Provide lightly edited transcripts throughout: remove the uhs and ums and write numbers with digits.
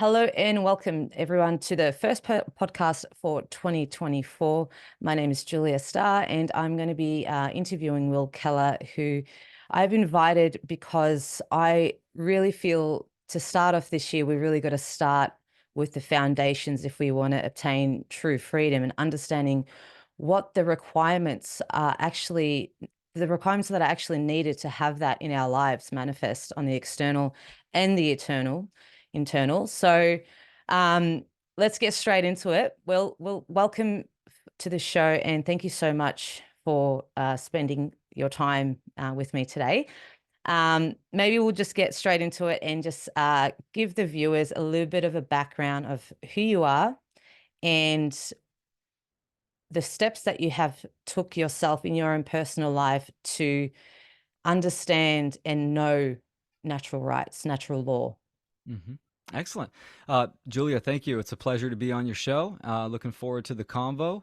Hello and welcome everyone to the first podcast for 2024. My name is Julia Starr and I'm going to be interviewing Will Keller, who I've invited because I really feel to start off this year, we really got to start with the foundations if we want to obtain true freedom and understanding what the requirements are the requirements that are actually needed to have that in our lives manifest on the external and the internal. So let's get straight into it. Well, welcome to the show, and thank you so much for spending your time with me today. Maybe we'll just get straight into it and just give the viewers a little bit of a background of who you are and the steps that you have took yourself in your own personal life to understand and know natural rights, natural law. hmm Excellent. Julia, thank you. It's a pleasure to be on your show. Looking forward to the convo.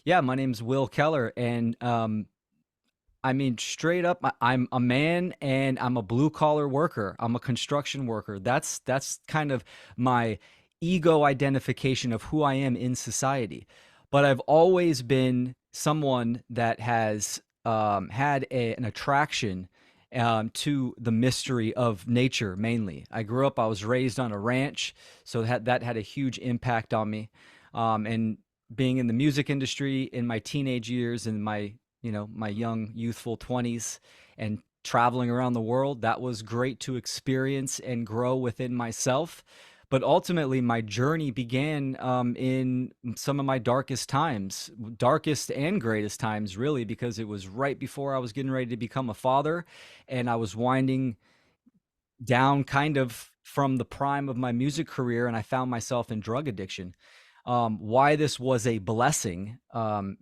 Yeah, my name's Will Keller, and I mean, straight up, I'm a man and I'm a blue collar worker. I'm a construction worker. That's kind of my ego identification of who I am in society. But I've always been someone that has had an attraction to the mystery of nature mainly. I was raised on a ranch, so that had a huge impact on me. And being in the music industry in my teenage years and my young youthful 20s and traveling around the world, that was great to experience and grow within myself. But ultimately, my journey began in some of my darkest times, darkest and greatest times, really, because it was right before I was getting ready to become a father, and I was winding down kind of from the prime of my music career, and I found myself in drug addiction. Why this was a blessing.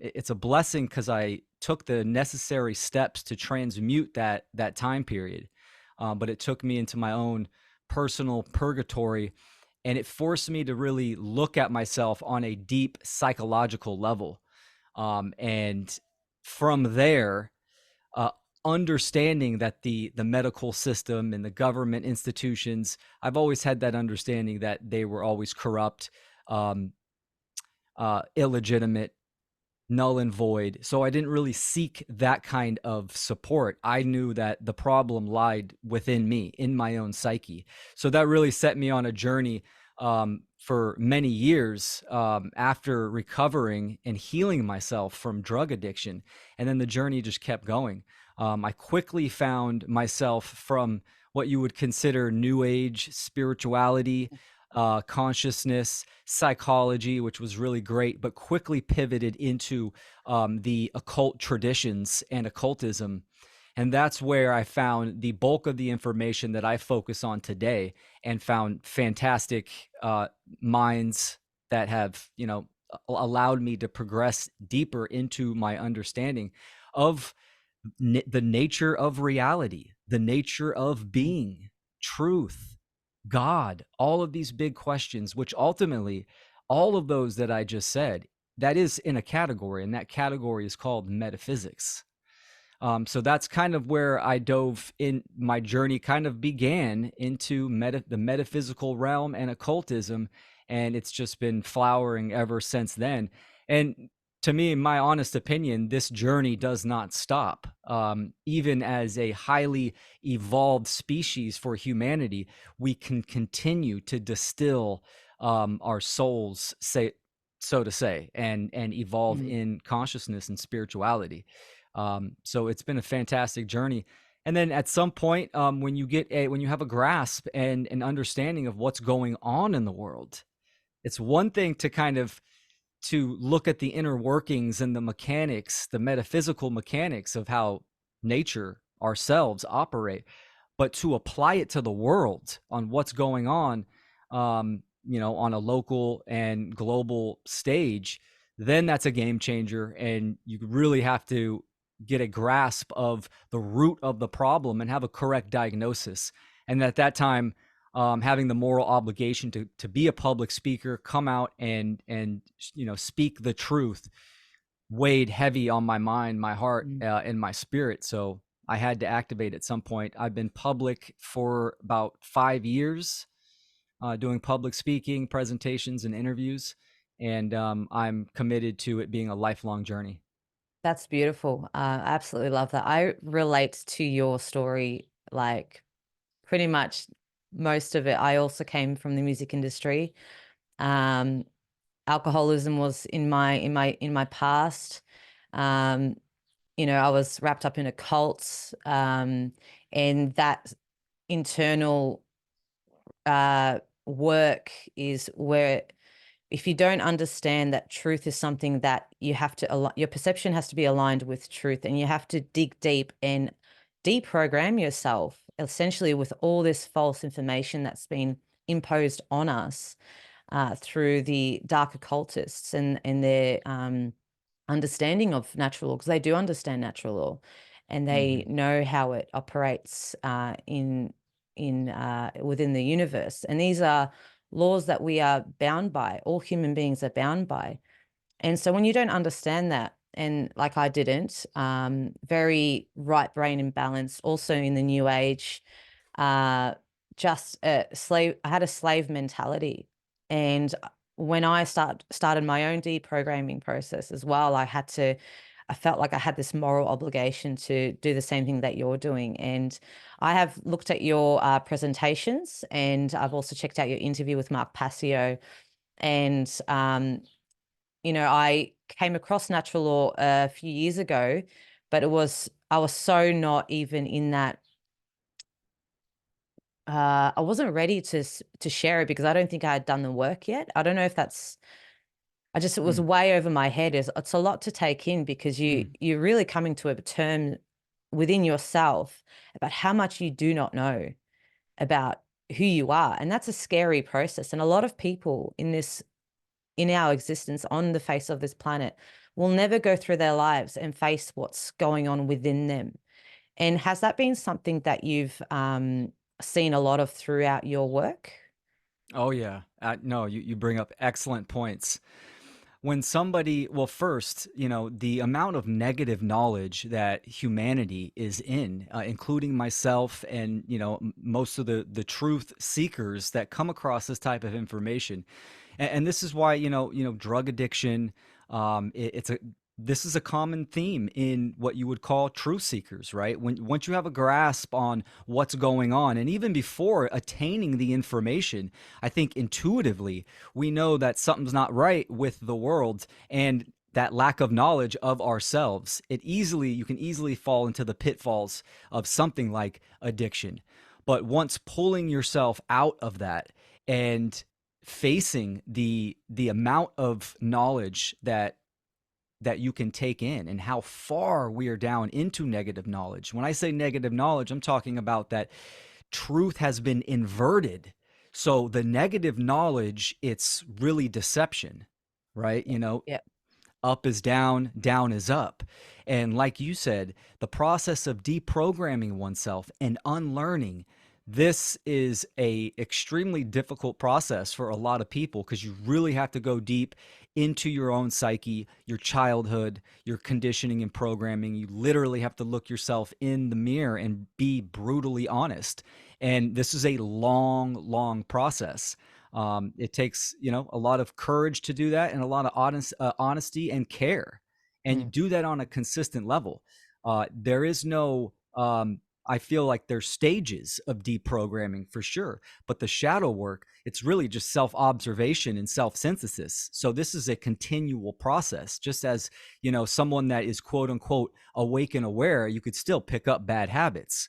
It's a blessing because I took the necessary steps to transmute that time period, but it took me into my own personal purgatory, and it forced me to really look at myself on a deep psychological level. And from there, uh, understanding that the medical system and the government institutions, I've always had that understanding that they were always corrupt, um, illegitimate, null and void. So I didn't really seek that kind of support. I knew that the problem lied within me, in my own psyche. So that really set me on a journey for many years after recovering and healing myself from drug addiction. And then the journey just kept going. I quickly found myself from what you would consider new age spirituality, consciousness, psychology, which was really great, but quickly pivoted into the occult traditions and occultism. And that's where I found the bulk of the information that I focus on today, and found fantastic minds that have, allowed me to progress deeper into my understanding of the nature of reality, the nature of being, truth, God, all of these big questions, which ultimately, all of those that I just said, that is in a category, and that category is called metaphysics. So that's kind of where I dove in. My journey kind of began into the metaphysical realm and occultism, and it's just been flowering ever since then. And to me, in my honest opinion, this journey does not stop. Even as a highly evolved species for humanity, we can continue to distill our souls, so to say, and evolve Mm. in consciousness and spirituality. So it's been a fantastic journey. And then at some point, when you have a grasp and an understanding of what's going on in the world, it's one thing to kind of to look at the inner workings and the mechanics, the metaphysical mechanics of how nature, ourselves, operate, but to apply it to the world on what's going on, on a local and global stage, then that's a game changer. And you really have to get a grasp of the root of the problem and have a correct diagnosis. And at that time, having the moral obligation to be a public speaker, come out and speak the truth, weighed heavy on my mind, my heart, Mm. and my spirit. So I had to activate at some point. I've been public for about 5 years, doing public speaking, presentations, and interviews. And I'm committed to it being a lifelong journey. That's beautiful. I absolutely love that. I relate to your story, like pretty much most of it. I also came from the music industry. Um, Alcoholism was in my past. Um, I was wrapped up in a cult, and that internal work is where, if you don't understand that truth is something that you have to your perception has to be aligned with truth, and you have to dig deep and deprogram yourself essentially with all this false information that's been imposed on us through the dark occultists and their understanding of natural law, because they do understand natural law, and Hmm. they know how it operates in within the universe. And these are laws that we are bound by. All human beings are bound by. And so when you don't understand that, and like I didn't, very right brain imbalance, also in the new age, uh, just a slave, I had a slave mentality. And when I started my own deprogramming process as well, I felt like I had this moral obligation to do the same thing that you're doing. And I have looked at your presentations, and I've also checked out your interview with Mark Passio. And I came across natural law a few years ago, but I was so not even in that. I wasn't ready to share it because I don't think I had done the work yet. I don't know if that's. It was Mm. way over my head. It's a lot to take in, because Mm. you're really coming to a term within yourself about how much you do not know about who you are, and that's a scary process. And a lot of people in our existence on the face of this planet will never go through their lives and face what's going on within them. And has that been something that you've seen a lot of throughout your work? Oh yeah. No, you bring up excellent points. When somebody, well, first, the amount of negative knowledge that humanity is in, including myself and, most of the truth seekers that come across this type of information. And this is why, drug addiction, it's a, this is a common theme in what you would call truth seekers, right? Once you have a grasp on what's going on, and even before attaining the information, I think intuitively we know that something's not right with the world, and that lack of knowledge of ourselves, you can easily fall into the pitfalls of something like addiction. But once pulling yourself out of that and facing the amount of knowledge that you can take in and how far we are down into negative knowledge. When I say negative knowledge, I'm talking about that truth has been inverted. So the negative knowledge, it's really deception, right? Yeah. Up is down, down is up. And like you said, the process of deprogramming oneself and unlearning, this is a extremely difficult process for a lot of people, because you really have to go deep into your own psyche, your childhood, your conditioning and programming. You literally have to look yourself in the mirror and be brutally honest. And this is a long, long process. It takes, a lot of courage to do that, and a lot of honesty and care. And you Mm. do that on a consistent level. There is no, I feel like there's stages of deprogramming for sure, but the shadow work, it's really just self-observation and self-synthesis. So this is a continual process. Just as, someone that is quote unquote awake and aware, you could still pick up bad habits,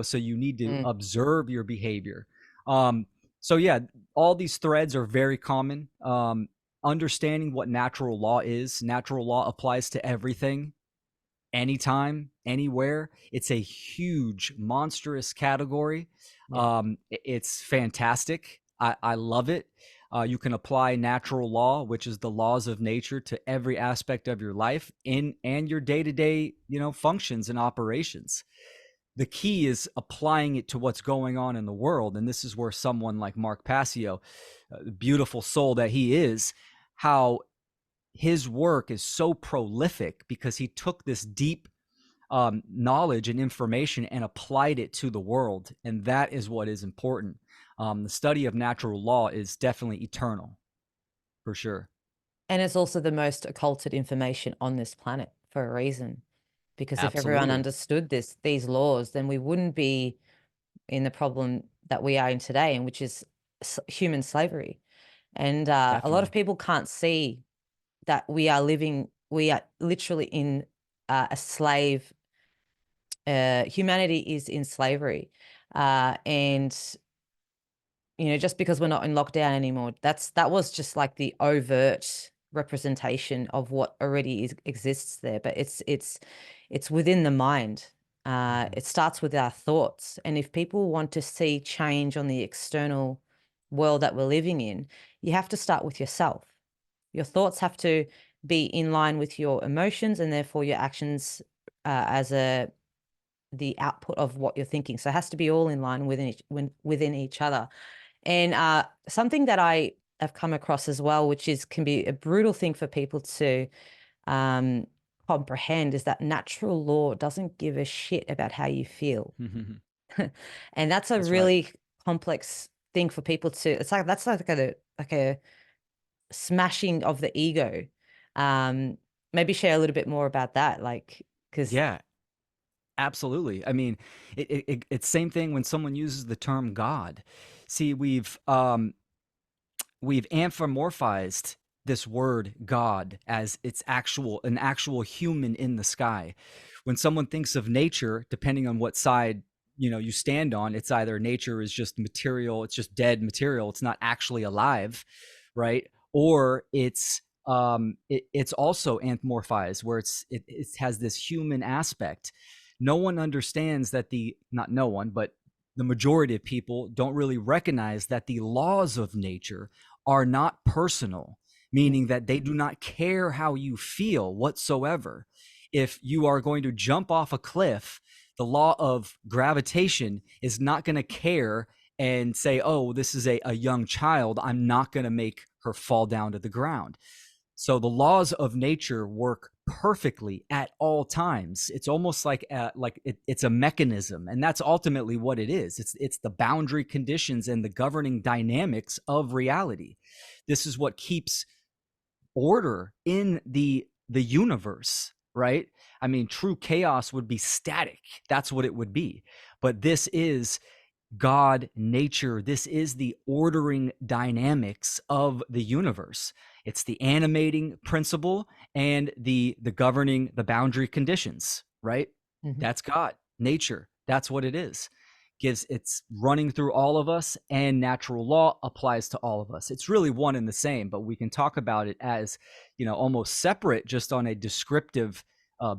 so you need to Mm. observe your behavior. Um, so yeah, all these threads are very common. Understanding what natural law is. Natural law applies to everything, anytime, anywhere. It's a huge, monstrous category. Yeah. It's fantastic. I love it. You can apply natural law, which is the laws of nature, to every aspect of your life and your day-to-day, functions and operations. The key is applying it to what's going on in the world. And this is where someone like Mark Passio, the beautiful soul that he is, how his work is so prolific, because he took this deep knowledge and information and applied it to the world. And that is what is important. The study of natural law is definitely eternal, for sure. And it's also the most occulted information on this planet for a reason. Because if everyone Absolutely. understood these laws, then we wouldn't be in the problem that we are in today, and which is human slavery. And a lot of Definitely. people can't see that we are literally in a slave. Humanity is in slavery, and just because we're not in lockdown anymore, that was just like the overt representation of what already exists there. But it's within the mind. Mhm. It starts with our thoughts, and if people want to see change on the external world that we're living in, you have to start with yourself. Your thoughts have to be in line with your emotions, and therefore your actions as the output of what you're thinking. So it has to be all in line within each other. And something that I have come across as well, which can be a brutal thing for people to um, comprehend, is that natural law doesn't give a shit about how you feel. And that's a That's right. really complex thing for people to. That's like a smashing of the ego. Um, Maybe share a little bit more about that, like because. Yeah, absolutely. I mean, it's same thing when someone uses the term God. See, we've anthropomorphized this word God as an actual human in the sky. When someone thinks of nature, depending on what side you stand on, it's either nature is just material, it's just dead material, it's not actually alive, right? Or it's also anthropomorphized where it has this human aspect. No one understands that not no one, but the majority of people don't really recognize that the laws of nature are not personal, meaning that they do not care how you feel whatsoever. If you are going to jump off a cliff, the law of gravitation is not going to care and say, oh, this is a young child, I'm not going to make her fall down to the ground. So the laws of nature work perfectly at all times. It's almost like it's a mechanism, and that's ultimately what it is. It's the boundary conditions and the governing dynamics of reality. This is what keeps order in the universe, right? I mean, true chaos would be static. That's what it would be. But this is God, nature. This is the ordering dynamics of the universe. It's the animating principle and the governing the boundary conditions, right? Mhm, That's God, nature. That's what it is. It's running through all of us, and natural law applies to all of us. It's really one and the same, but we can talk about it as almost separate, just on a descriptive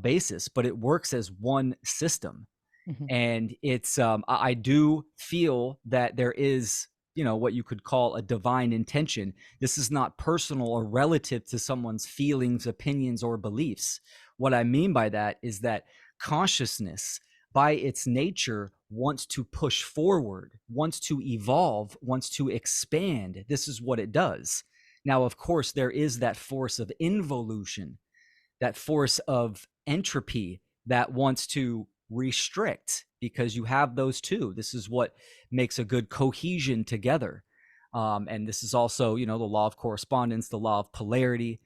basis. But it works as one system. mhm, And it's I do feel that there is what you could call a divine intention. This is not personal or relative to someone's feelings, opinions, or beliefs. What I mean by that is that consciousness by its nature wants to push forward, wants to evolve, wants to expand. This is what it does. Now, of course, there is that force of involution, that force of entropy that wants to restrict, because you have those two. This is what makes a good cohesion together. And this is also, the law of correspondence, the law of polarity.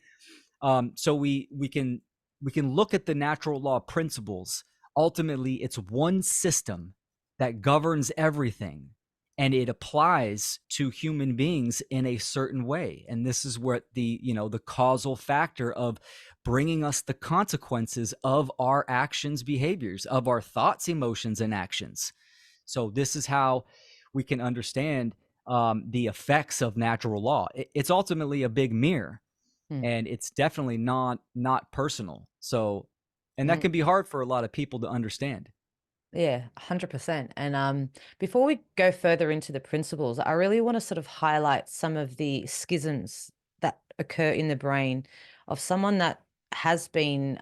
So we can look at the natural law principles. Ultimately, it's one system that governs everything, and it applies to human beings in a certain way. And this is what the causal factor of bringing us the consequences of our actions, behaviors, of our thoughts, emotions, and actions. So this is how we can understand the effects of natural law. It's ultimately a big mirror, mm, and it's definitely not personal. So, and that mm. can be hard for a lot of people to understand. Yeah, 100%. And before we go further into the principles, I really want to sort of highlight some of the schisms that occur in the brain of someone that has been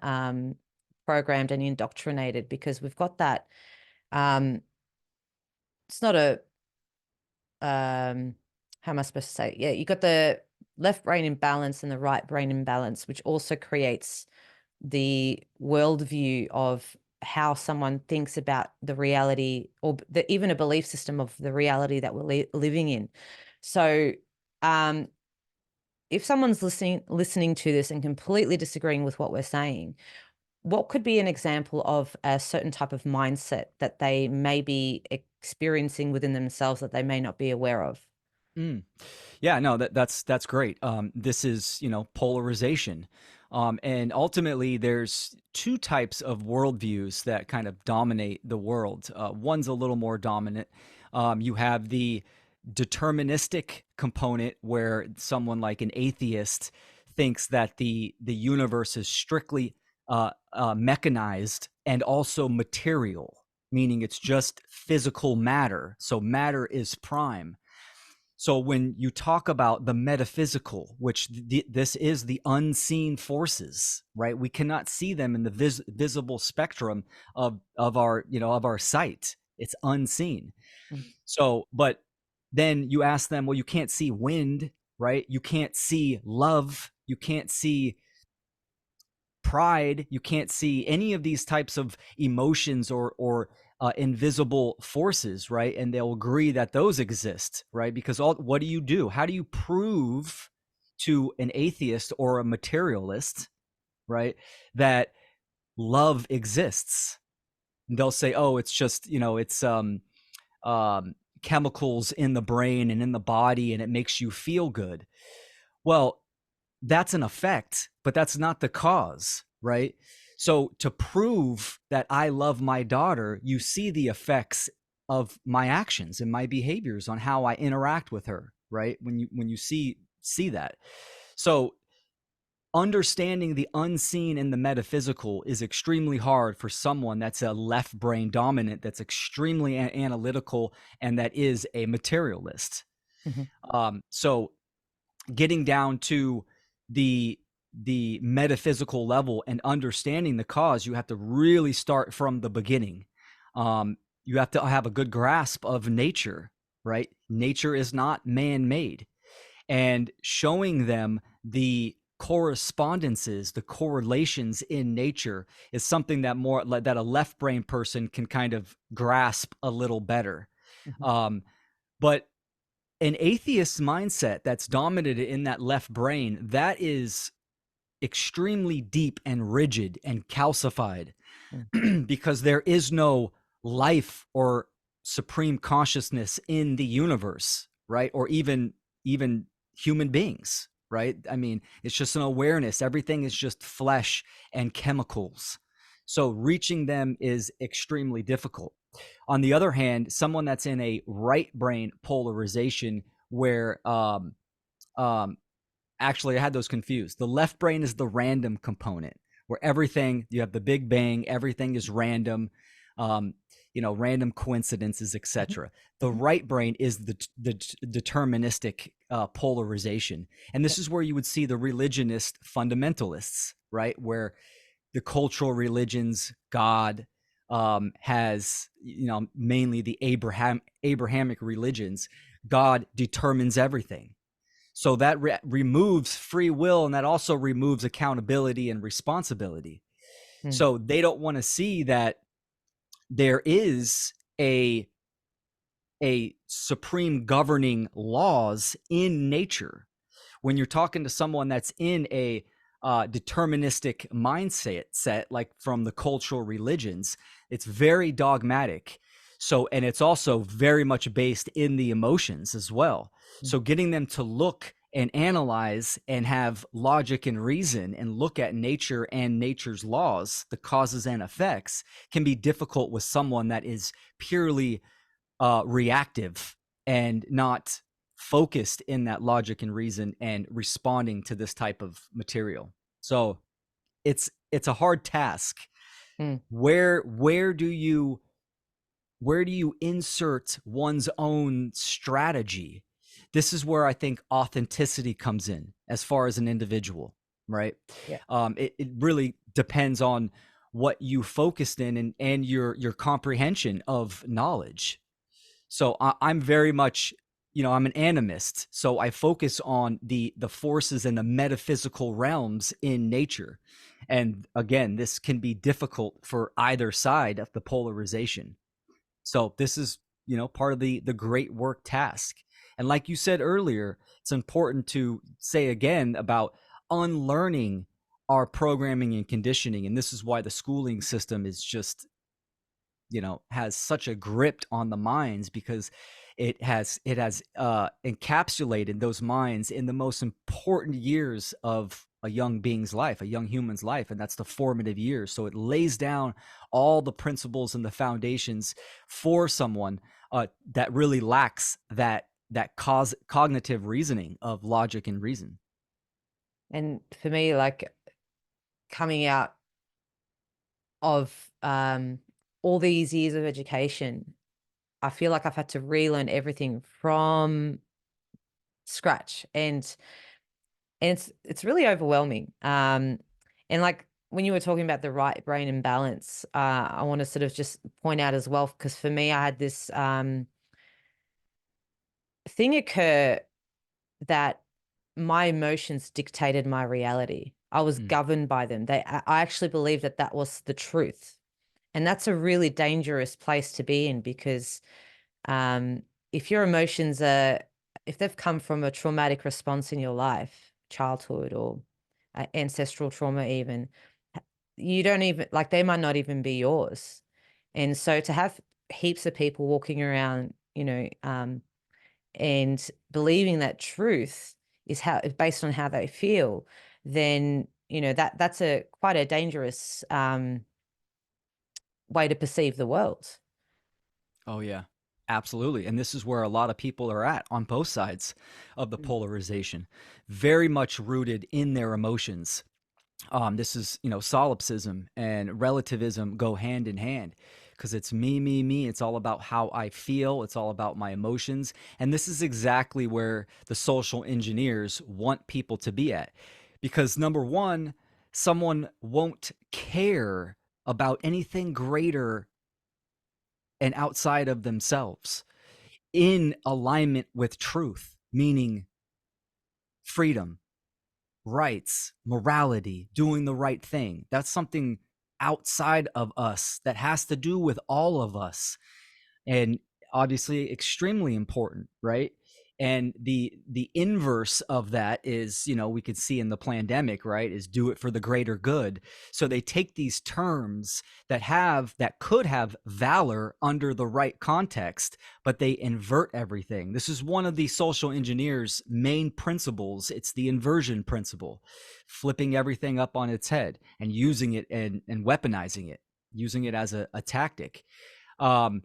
programmed and indoctrinated, because we've got that. Um, it's not a, how am I supposed to say it? Yeah, you got the left brain imbalance and the right brain imbalance, which also creates the worldview of how someone thinks about the reality, or even a belief system of the reality that we're living in. So if someone's listening to this and completely disagreeing with what we're saying, what could be an example of a certain type of mindset that they may be experiencing within themselves that they may not be aware of? Mm. Yeah, no, that's great. This is, polarization. And ultimately, there's two types of worldviews that kind of dominate the world. One's a little more dominant. You have the deterministic component, where someone like an atheist thinks that the universe is strictly mechanized and also material, meaning it's just physical matter. So matter is prime. So when you talk about the metaphysical, which this is the unseen forces, right? We cannot see them in the visible spectrum of our, of our sight. It's unseen. Mm. So, but then you ask them, well, you can't see wind, right? You can't see love. You can't see pride. You can't see any of these types of emotions or invisible forces, right? And they'll agree that those exist, right? Because what do? How do you prove to an atheist or a materialist, right, that love exists? And they'll say, oh, it's just, it's chemicals in the brain and in the body, and it makes you feel good. Well, that's an effect, but that's not the cause, right? So to prove that I love my daughter, you see the effects of my actions and my behaviors on how I interact with her, right? When you see that. So understanding the unseen and the metaphysical is extremely hard for someone that's a left brain dominant, that's extremely analytical, and that is a materialist. Mhm. So getting down to the metaphysical level and understanding the cause, you have to really start from the beginning. You have to have a good grasp of nature, right? Nature is not man-made, and showing them the correspondences, the correlations in nature is something that a left brain person can kind of grasp a little better. Mhm. But an atheist mindset that's dominated in that left brain, that is extremely deep and rigid and calcified Mm. because there is no life or supreme consciousness in the universe, right? Or even human beings, right? I mean, it's just an awareness. Everything is just flesh and chemicals. So reaching them is extremely difficult. On the other hand, someone that's in a right brain polarization where um, actually I had those confused. The left brain is the random component, where everything, you have the big bang, everything is random, um, random coincidences, Mhm. etc. The Mhm. right brain is the deterministic polarization, and Yeah. this is where you would see the religionist fundamentalists, right, where the cultural religions, God has, mainly the Abrahamic religions, God determines everything. So that removes free will, and that also removes accountability and responsibility. Mm. So they don't want to see that there is a supreme governing laws in nature. When you're talking to someone that's in a deterministic mindset, like from the cultural religions, it's very dogmatic. So, and it's also very much based in the emotions as well. Mm. So getting them to look and analyze and have logic and reason and look at nature and nature's laws, the causes and effects, can be difficult with someone that is purely reactive and not focused in that logic and reason and responding to this type of material. So it's a hard task. Mm. Where do you insert one's own strategy? This is where I think authenticity comes in as far as an individual, right? Yeah. It really depends on what you focused in and your comprehension of knowledge. So I'm very much I'm an animist, so I focus on the forces and the metaphysical realms in nature. And again, this can be difficult for either side of the polarization. So this is, part of the great work task. And like you said earlier, it's important to say again about unlearning our programming and conditioning. And this is why the schooling system is just, has such a grip on the minds, because it has encapsulated those minds in the most important years of a young being's life, a young human's life, and that's the formative years. So it lays down all the principles and the foundations for someone that really lacks that cognitive reasoning of logic and reason. And for me, like coming out of all these years of education, I feel like I've had to relearn everything from scratch, and it's really overwhelming. And like when you were talking about the right brain imbalance, I want to sort of just point out as well, because for me, I had this thing occur that my emotions dictated my reality. I was Mm. governed by them. I actually believed that that was the truth. And that's a really dangerous place to be in, because um, if your emotions are, if they've come from a traumatic response in your life, childhood or ancestral trauma, even, you don't even, like, they might not even be yours. And so to have heaps of people walking around, and believing that truth is based on how they feel, then, that's a quite a dangerous way to perceive the world. Oh yeah, absolutely. And this is where a lot of people are at on both sides of the Mm. polarization, very much rooted in their emotions. This is, solipsism and relativism go hand in hand, because it's me, me, me. It's all about how I feel. It's all about my emotions. And this is exactly where the social engineers want people to be at. Because number one, someone won't care about anything greater and outside of themselves in alignment with truth, meaning freedom, rights, morality, doing the right thing. That's something outside of us that has to do with all of us, and obviously extremely important, right? And the inverse of that is, we could see in the pandemic, right, is do it for the greater good. So they take these terms that could have valor under the right context, but they invert everything. This is one of the social engineers' main principles. It's the inversion principle, flipping everything up on its head and using it and weaponizing it, using it as a tactic. um,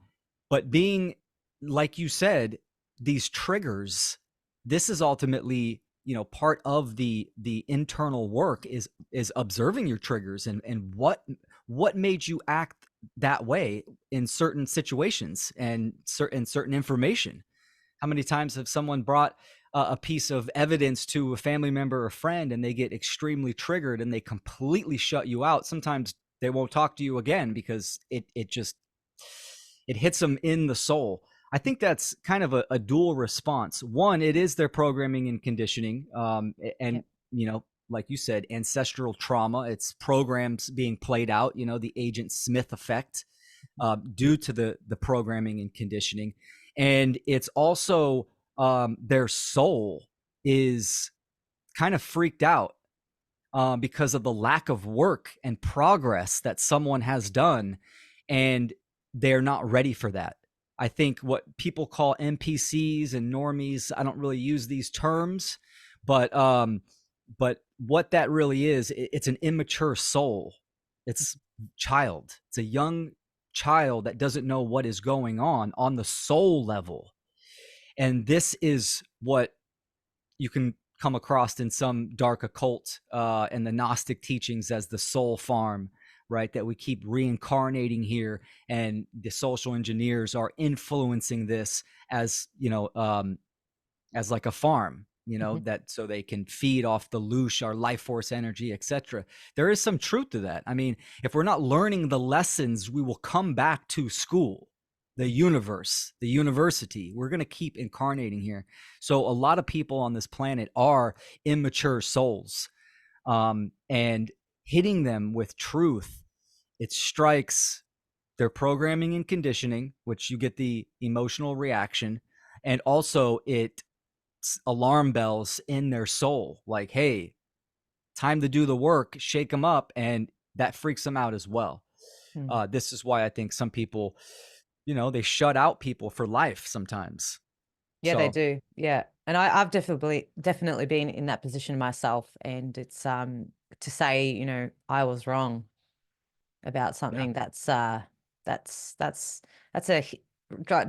but being, like you said, these triggers, this is ultimately, part of the internal work is observing your triggers and what made you act that way in certain situations and certain information. How many times have someone brought a piece of evidence to a family member or friend, and they get extremely triggered and they completely shut you out? Sometimes they won't talk to you again because it just it hits them in the soul. I think that's kind of a dual response. One, it is their programming and conditioning, and Yep. like you said, ancestral trauma. It's programs being played out. The Agent Smith effect, due to the programming and conditioning, and it's also their soul is kind of freaked out because of the lack of work and progress that someone has done, and they're not ready for that. I think what people call NPCs and normies, I don't really use these terms, but what that really is, it's an immature soul. It's child. It's a young child that doesn't know what is going on the soul level. And this is what you can come across in some dark occult and the Gnostic teachings as the soul farm, right? That we keep reincarnating here, and the social engineers are influencing this as as like a farm, Mhm. that so they can feed off the loosh, our life force energy, etc. There is some truth to that. I mean, if we're not learning the lessons, we will come back to school. the universe, the university. We're going to keep incarnating here. So a lot of people on this planet are immature souls. And hitting them with truth, it strikes their programming and conditioning, which you get the emotional reaction, and also it alarm bells in their soul, like, hey, time to do the work, shake them up, and that freaks them out as well. This is why I think some people, they shut out people for life sometimes. Yeah, they So do. Yeah. And I've definitely been in that position myself. And it's to say, I was wrong about yeah. something, that's that's a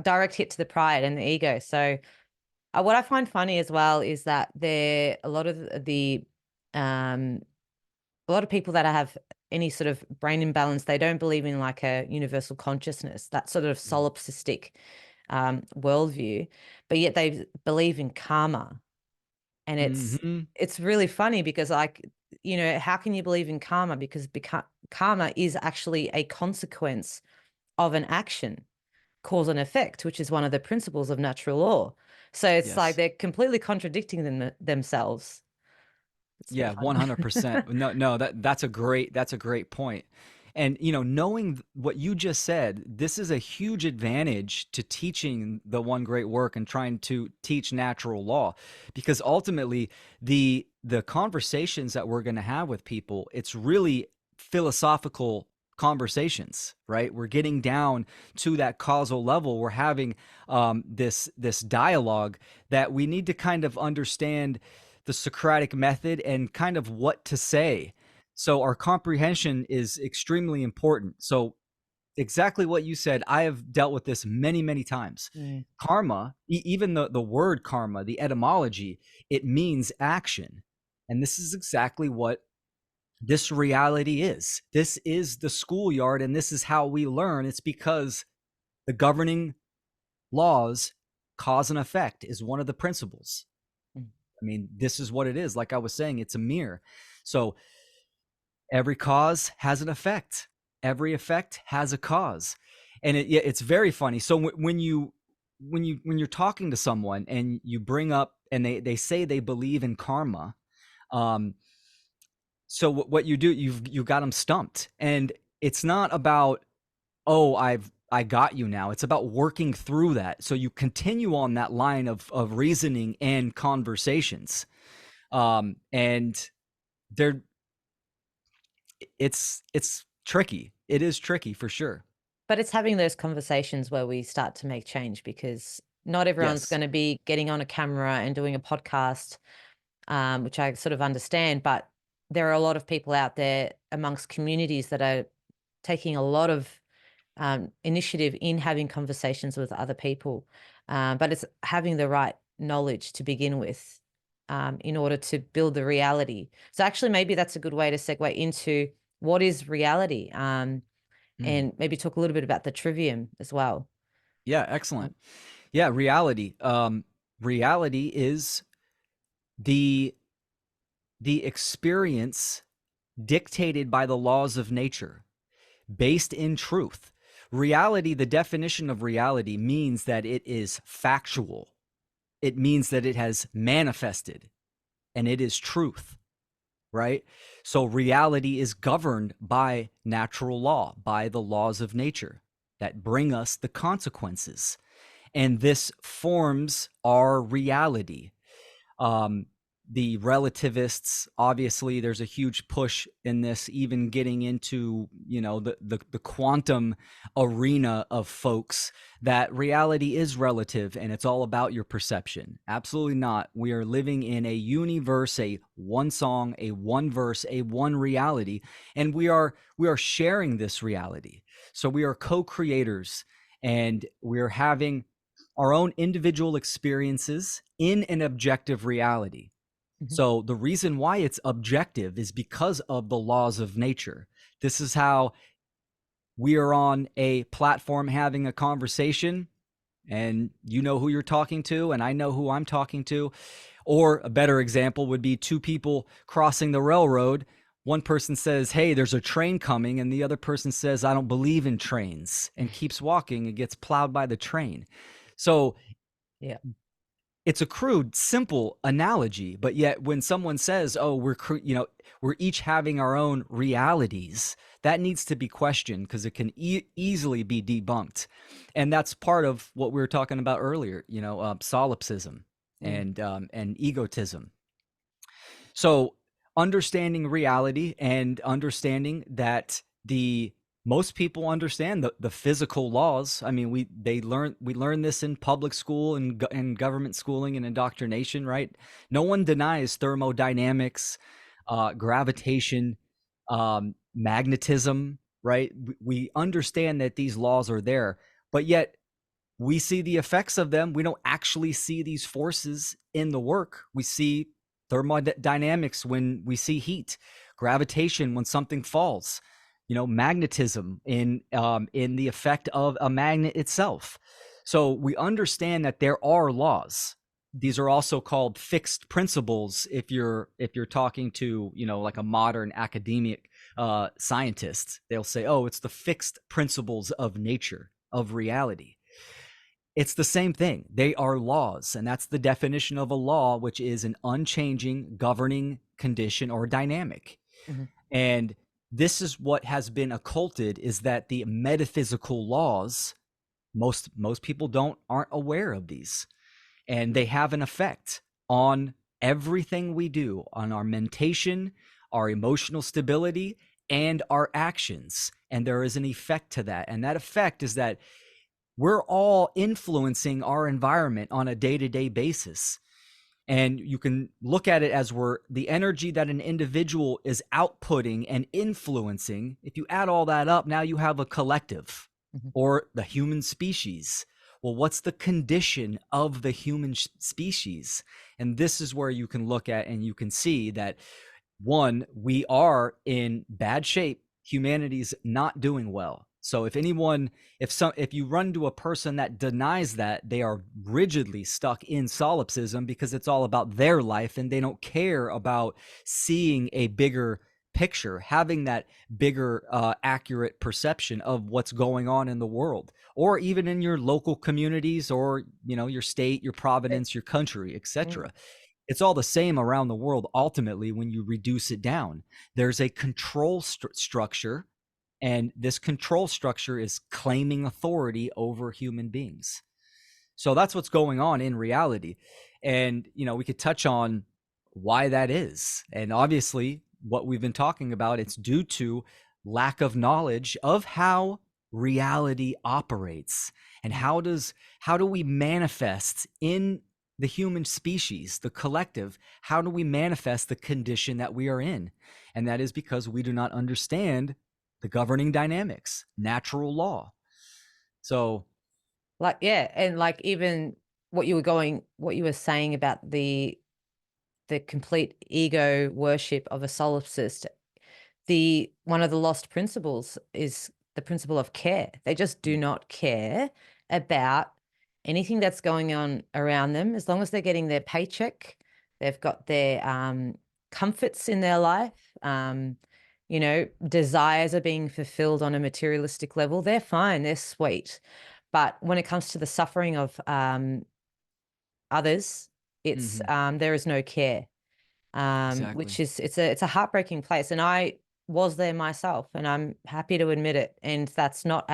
direct hit to the pride and the ego. So what I find funny as well is that there a lot of the a lot of people that have any sort of brain imbalance, they don't believe in like a universal consciousness, that sort of solipsistic worldview, but yet they believe in karma. And Mm-hmm. it's really funny because, like, how can you believe in karma? Because karma is actually a consequence of an action, cause and effect, which is one of the principles of natural law. So it's like Yes. they're completely contradicting themselves. It's very Yeah, funny. 100%. No, that's a great point. And knowing what you just said, this is a huge advantage to teaching the one great work and trying to teach natural law, because ultimately the conversations that we're going to have with people, it's really philosophical conversations, right? We're getting down to that causal level. We're having this dialogue that we need to kind of understand the Socratic method and kind of what to say. So our comprehension is extremely important. So exactly what you said, I have dealt with this many, many times. Mm, Karma, even the word karma, the etymology, it means action. And this is exactly what this reality is. This is the schoolyard, and this is how we learn. It's because the governing laws, cause and effect, is one of the principles. mm. I mean, this is what it is. Like I was saying, it's a mirror. So every cause has an effect. Every effect has a cause, and it's very funny. So when you're talking to someone and you bring up and they say they believe in karma, um, so what you do, you've got them stumped, and it's not about, oh, I got you now. It's about working through that. So you continue on that line of reasoning and conversations. And they're it's tricky. It is tricky for sure. But it's having those conversations where we start to make change, because not everyone's Yes. going to be getting on a camera and doing a podcast, which I sort of understand. But there are a lot of people out there amongst communities that are taking a lot of initiative in having conversations with other people. But it's having the right knowledge to begin with, in order to build the reality. So actually, maybe that's a good way to segue into what is reality, Mm. and maybe talk a little bit about the trivium as well. Yeah, excellent. Yeah, reality. Reality is the the experience dictated by the laws of nature, based in truth. Reality, the definition of reality means that it is factual. It means that it has manifested and it is truth, right? So reality is governed by natural law, by the laws of nature that bring us the consequences. And this forms our reality. Um, the relativists, obviously, there's a huge push in this, even getting into, the quantum arena of folks, that reality is relative and it's all about your perception. Absolutely not. We are living in a universe, a one song, a one verse, a one reality, and we are sharing this reality. So we are co-creators, and we're having our own individual experiences in an objective reality. Mhm. So the reason why it's objective is because of the laws of nature. This is how we are on a platform having a conversation, and you know who you're talking to, and I know who I'm talking to. Or a better example would be two people crossing the railroad. one person says, hey, there's a train coming, and the other person says, I don't believe in trains, and keeps walking and gets plowed by the train. So Yeah. it's a crude, simple analogy, but yet when someone says, oh, we're each having our own realities, that needs to be questioned, because it can easily be debunked. And that's part of what we were talking about earlier, solipsism and egotism. So understanding reality and understanding that most people understand the physical laws. I mean, we learn this in public school and government schooling and indoctrination, right? No one denies thermodynamics, gravitation, magnetism, right? We understand that these laws are there, but yet we see the effects of them. We don't actually see these forces in the work. We see thermodynamics when we see heat, gravitation when something falls, magnetism in the effect of a magnet itself. So we understand that there are laws. These are also called fixed principles if you're talking to like a modern academic scientist. They'll say, oh, it's the fixed principles of nature, of reality. It's the same thing. They are laws, and that's the definition of a law, which is an unchanging governing condition or dynamic. Mm-hmm. And this is what has been occulted, is that the metaphysical laws, most people aren't aware of these, and they have an effect on everything we do, on our mentation, our emotional stability, and our actions. And there is an effect to that, and that effect is that we're all influencing our environment on a day-to-day basis. And you can look at it as the energy that an individual is outputting and influencing. If you add all that up, now you have a collective, or the human species. Well, what's the condition of the human species? And this is where you can look at and you can see that, one, we are in bad shape. Humanity's not doing well. So if you run to a person that denies that, they are rigidly stuck in solipsism, because it's all about their life and they don't care about seeing a bigger picture, having that bigger accurate perception of what's going on in the world, or even in your local communities, or your state, your province, your country, etc. It's all the same around the world. Ultimately, when you reduce it down, there's a control structure. And this control structure is claiming authority over human beings. So that's what's going on in reality. And, we could touch on why that is. And obviously, what we've been talking about, it's due to lack of knowledge of how reality operates, and how do we manifest in the human species, the collective, how do we manifest the condition that we are in? And that is because we do not understand the governing dynamics, natural law. So and even what you were saying about the complete ego worship of a solipsist, one of the lost principles is the principle of care. They just do not care about anything that's going on around them. As long as they're getting their paycheck, they've got their comforts in their life, desires are being fulfilled on a materialistic level, they're fine, they're sweet. But when it comes to the suffering of others, it's there is no care, exactly. which is it's a heartbreaking place. And I was there myself, and I'm happy to admit it. And that's not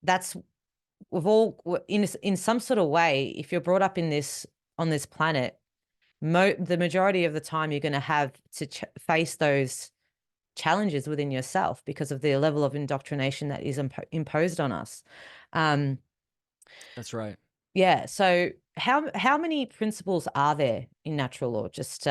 that's we've all in some sort of way, if you're brought up on this planet, the majority of the time you're going to have to face those challenges within yourself because of the level of indoctrination that is imposed on us. That's right. Yeah. So how many principles are there in natural law? Just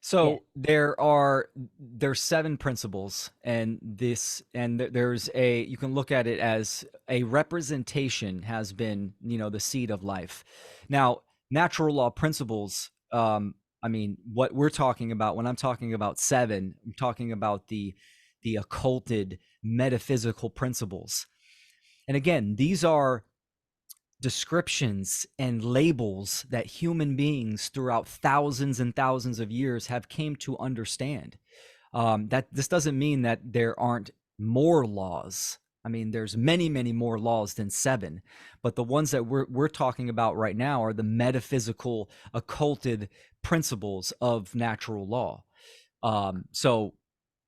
So there's 7 principles, and there's you can look at it as a representation has been, the seed of life. Now, natural law principles, I mean, what we're talking about when I'm talking about 7, I'm talking about the occulted metaphysical principles. And again, these are descriptions and labels that human beings throughout thousands and thousands of years have came to understand. That this doesn't mean that there aren't more laws. I mean, there's many, many more laws than 7, but the ones that we're talking about right now are the metaphysical, occulted principles of natural law. So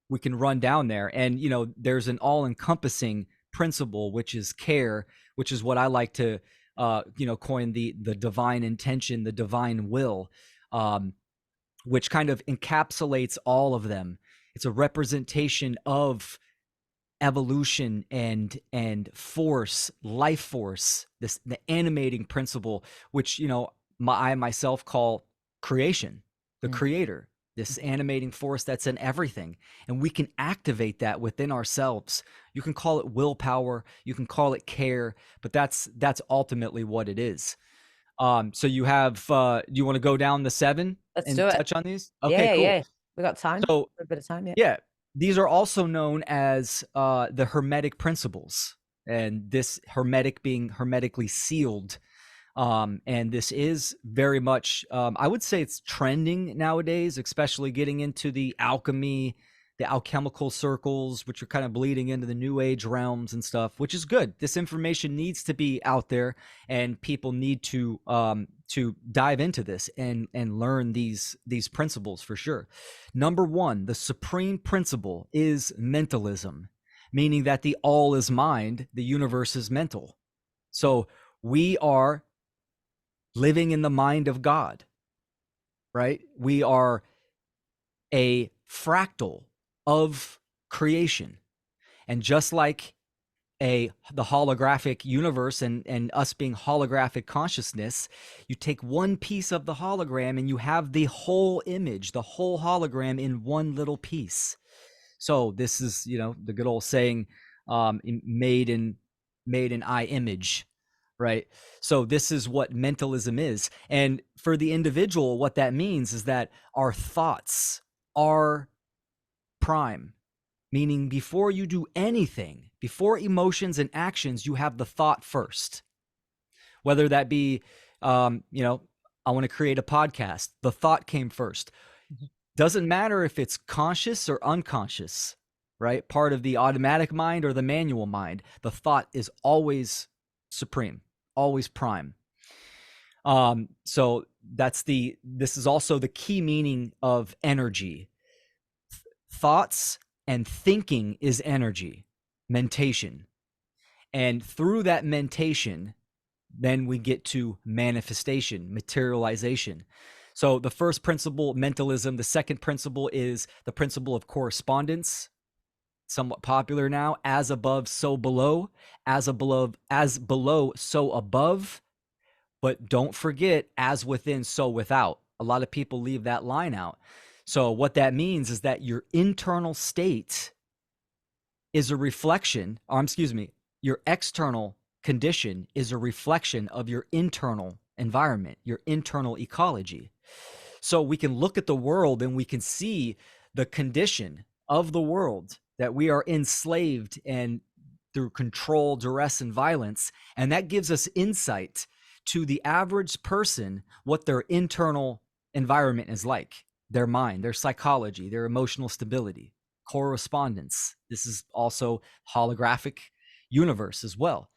we can run down there, and there's an all-encompassing principle, which is care, which is what I like to coin the divine intention, the divine will, which kind of encapsulates all of them. It's a representation of evolution and force, life force, the animating principle, which I myself call creation, the creator, this animating force that's in everything, and we can activate that within ourselves. You can call it willpower, you can call it care, but that's ultimately what it is. So you have do you want to go down the 7 Let's do and it. touch on these? Okay, Yeah, cool. yeah. We got time. So A bit of time, yeah. yeah, these are also known as the Hermetic principles, and this hermetic being hermetically sealed. And this is very much, I would say it's trending nowadays, especially getting into the alchemy, the alchemical circles, which are kind of bleeding into the new age realms and stuff, which is good. This information needs to be out there, and people need to dive into this and learn these principles for sure. Number 1, the supreme principle is mentalism, meaning that the all is mind, the universe is mental. So we are living in the mind of God, right? We are a fractal of creation. And just like the holographic universe and us being holographic consciousness, you take one piece of the hologram and you have the whole image, the whole hologram in one little piece. So this is, the good old saying, made in 𝐻𝐢𝐥𝐥, right? So this is what mentalism is. And for the individual, what that means is that our thoughts are prime, meaning before you do anything, before emotions and actions, you have the thought first. Whether that be, I want to create a podcast, the thought came first. Doesn't matter if it's conscious or unconscious, right? Part of the automatic mind or the manual mind, the thought is always supreme, always prime. So this is also the key meaning of energy. Thoughts and thinking is energy, mentation. And through that mentation, then we get to manifestation, materialization. So the first principle, mentalism. The second principle is the principle of correspondence, somewhat popular now. As above, so below. As below, so above. But don't forget, as within, so without. A lot of people leave that line out. So what that means is that your internal state is a reflection, your external condition is a reflection of your internal environment, your internal ecology. So we can look at the world and we can see the condition of the world, that we are enslaved and through control, duress, and violence. And that gives us insight to the average person, what their internal environment is like, their mind, their psychology, their emotional stability, correspondence. This is also holographic universe as well.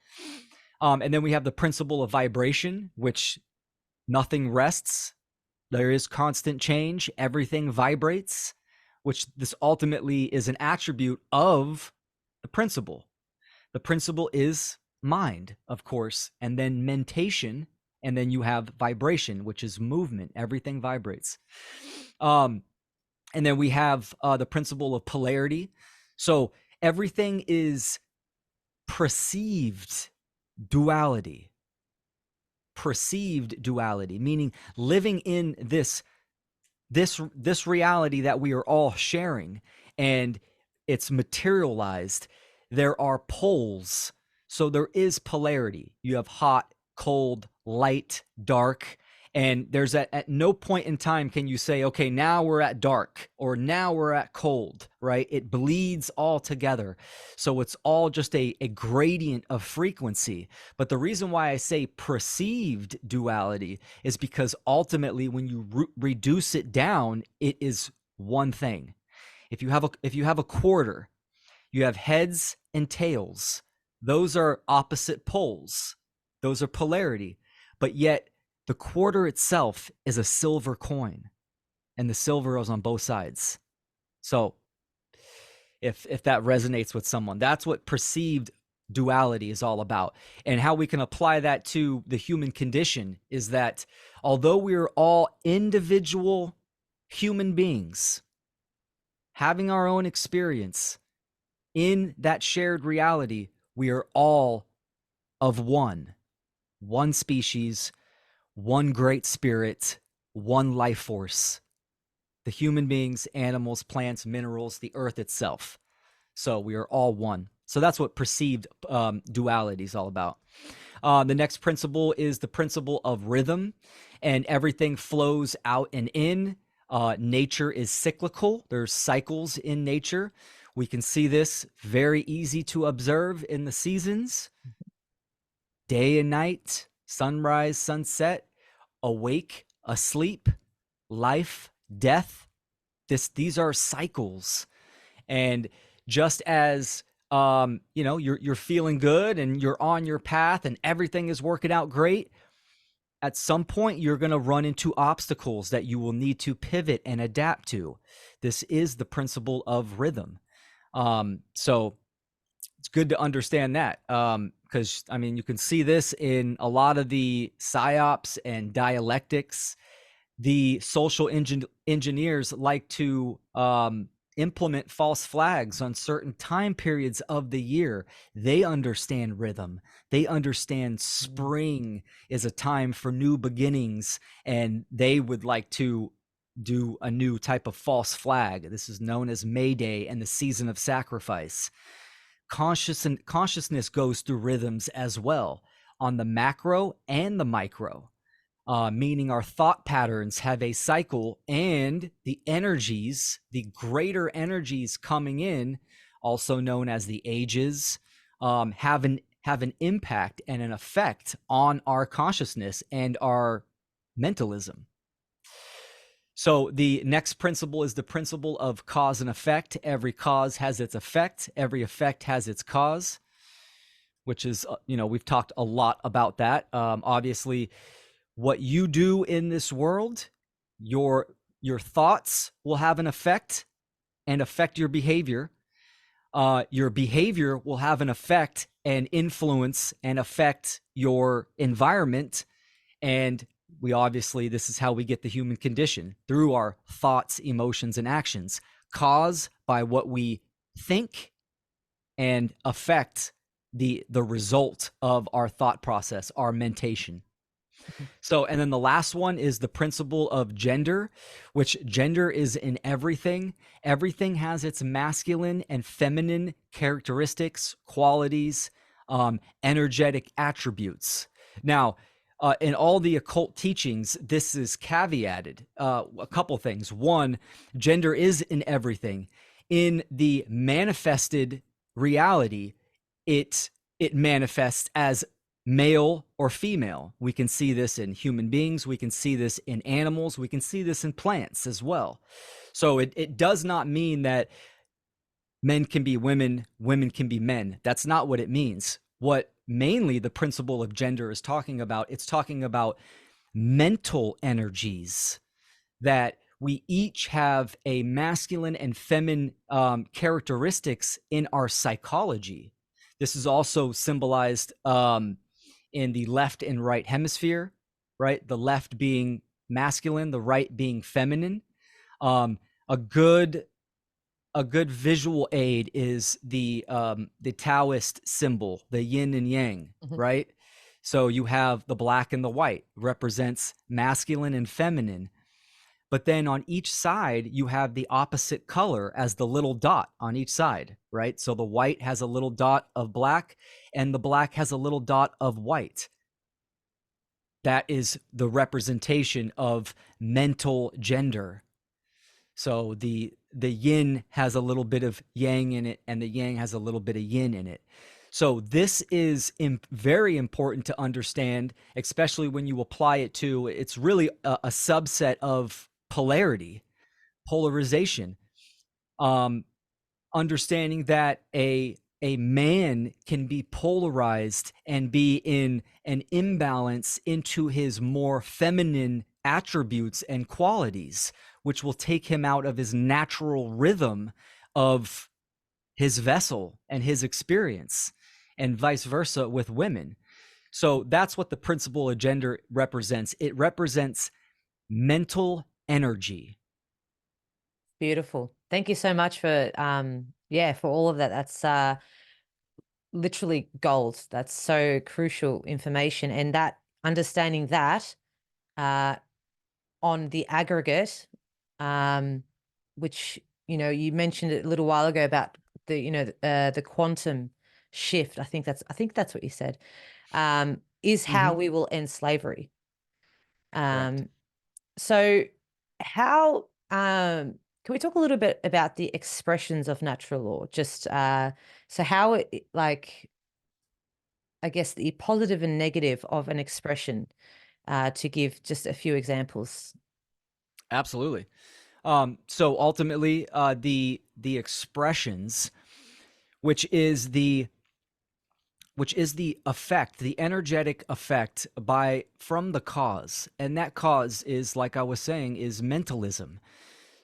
And then we have the principle of vibration, which nothing rests. There is constant change. Everything vibrates, which this ultimately is an attribute of the principle. The principle is mind, of course, and then mentation, and then you have vibration, which is movement. Everything vibrates. And then we have the principle of polarity. So everything is perceived duality. Perceived duality, meaning living in this reality that we are all sharing, and it's materialized. There are poles, so there is polarity. You have hot, cold, light, dark, And there's at no point in time can you say, okay, now we're at dark or now we're at cold, right? It bleeds all together. So it's all just a gradient of frequency. But the reason why I say perceived duality is because ultimately when you reduce it down, it is one thing. If you have a quarter, you have heads and tails. Those are opposite poles. Those are polarity. But yet the quarter itself is a silver coin, and the silver is on both sides. So if that resonates with someone, that's what perceived duality is all about. And how we can apply that to the human condition is that although we're all individual human beings having our own experience in that shared reality, we are all of one species, one great spirit, one life force. The human beings, animals, plants, minerals, the earth itself. So we are all one. So that's what perceived duality is all about. The next principle is the principle of rhythm, and everything flows out and in. Nature is cyclical. There's cycles in nature. We can see this very easy to observe in the seasons. Day and night, sunrise, sunset, awake, asleep, life, death. These are cycles. And just as you're feeling good and you're on your path and everything is working out great, at some point you're going to run into obstacles that you will need to pivot and adapt to. This is the principle of rhythm. So it's good to understand that, because I mean, you can see this in a lot of the psyops and dialectics. The social engineers like to implement false flags on certain time periods of the year. They understand rhythm. They understand spring is a time for new beginnings, and they would like to do a new type of false flag. This is known as May Day and the season of sacrifice. Consciousness goes through rhythms as well on the macro and the micro, meaning our thought patterns have a cycle, and the energies, the greater energies coming in, also known as the ages, have an impact and an effect on our consciousness and our mentalism. So the next principle is the principle of cause and effect. Every cause has its effect. Every effect has its cause, which is, we've talked a lot about that. Obviously, what you do in this world, your thoughts will have an effect and affect your behavior. Your behavior will have an effect and influence and affect your environment. And this is how we get the human condition, through our thoughts, emotions, and actions. Cause by what we think, and affect the result of our thought process, our mentation. So, and then the last one is the principle of gender, which gender is in everything. Everything has its masculine and feminine characteristics, qualities, energetic attributes. Now, in all the occult teachings, this is caveated. A couple things. One, gender is in everything. In the manifested reality, it manifests as male or female. We can see this in human beings. We can see this in animals. We can see this in plants as well. So it does not mean that men can be women, women can be men. That's not what it means. What mainly the principle of gender is talking about, it's talking about mental energies, that we each have a masculine and feminine characteristics in our psychology. This is also symbolized in the left and right hemisphere, right? The left being masculine, the right being feminine. A good visual aid is the Taoist symbol, the yin and yang, right? So you have the black and the white, represents masculine and feminine. But then on each side, you have the opposite color as the little dot on each side, right? So the white has a little dot of black and the black has a little dot of white. that is the representation of mental gender. So the yin has a little bit of yang in it, and the yang has a little bit of yin in it. So this is very important to understand, especially when you apply it to, it's really a subset of polarity, polarization. Understanding that a man can be polarized and be in an imbalance into his more feminine attributes and qualities, which will take him out of his natural rhythm of his vessel and his experience, and vice versa with women. So that's what the principle of gender represents. It represents mental energy. Beautiful. Thank you so much for for all of that. That's literally gold. That's so crucial information. And that understanding that on the aggregate, which you mentioned it a little while ago about the quantum shift. I think that's what you said. Is how we will end slavery. Correct. So how can we talk a little bit about the expressions of natural law? Just so how it, like, I guess the positive and negative of an expression, to give just a few examples. Absolutely. So ultimately, the expressions, which is the effect, the energetic effect from the cause, and that cause is, like I was saying, is mentalism.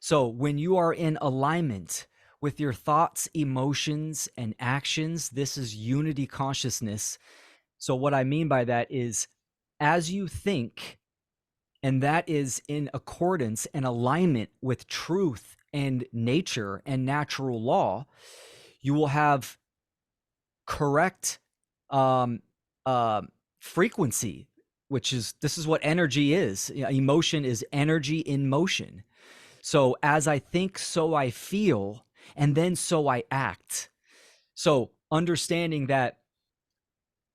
So when you are in alignment with your thoughts, emotions, and actions, this is unity consciousness. So what I mean by that is, as you think, and that is in accordance and alignment with truth and nature and natural law, you will have correct um, uh, frequency, this is what energy is. Emotion is energy in motion. So as I think, so I feel, and then so I act. So understanding that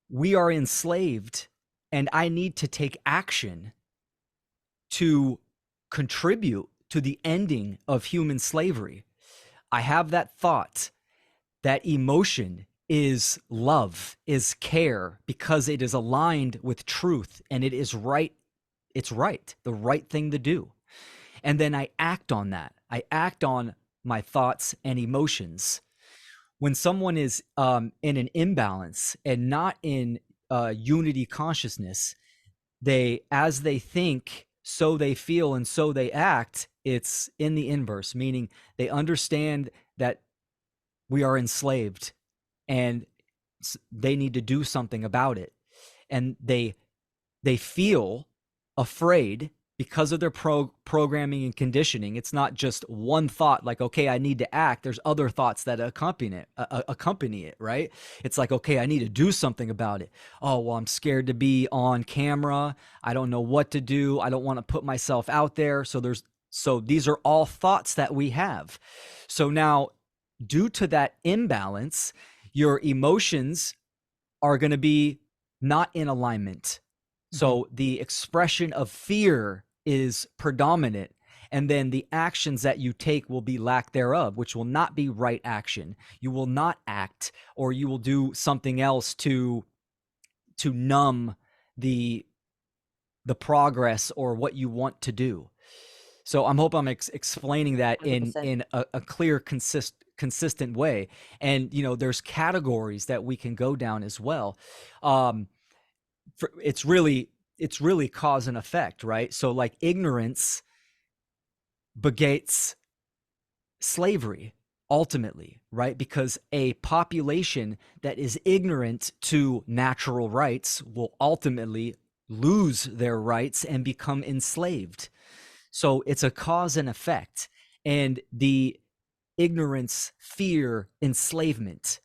we are enslaved and I need to take action to contribute to the ending of human slavery. I have that thought, that emotion is love, is care, because it is aligned with truth and it is right. It's right, the right thing to do. And then I act on that. I act on my thoughts and emotions. When someone is in an imbalance and not in unity consciousness, as they think, so they feel, and so they act. It's in the inverse, meaning they understand that we are enslaved and they need to do something about it. And they feel afraid because of their programming and conditioning. It's not just one thought like, okay, I need to act. There's other thoughts that accompany it, right? It's like, okay, I need to do something about it. Oh, well, I'm scared to be on camera. I don't know what to do. I don't want to put myself out there. So these are all thoughts that we have. So now, due to that imbalance, your emotions are going to be not in alignment. So the expression of fear is predominant, and then the actions that you take will be lack thereof, which will not be right action. You will not act, or you will do something else to numb the progress or what you want to do. So I'm hoping I'm explaining that 100%. in a clear, consistent way. And there's categories that we can go down as well. It's really cause and effect, right? So like ignorance begates slavery ultimately, right? Because a population that is ignorant to natural rights will ultimately lose their rights and become enslaved. So it's a cause and effect. And the ignorance, fear, enslavement,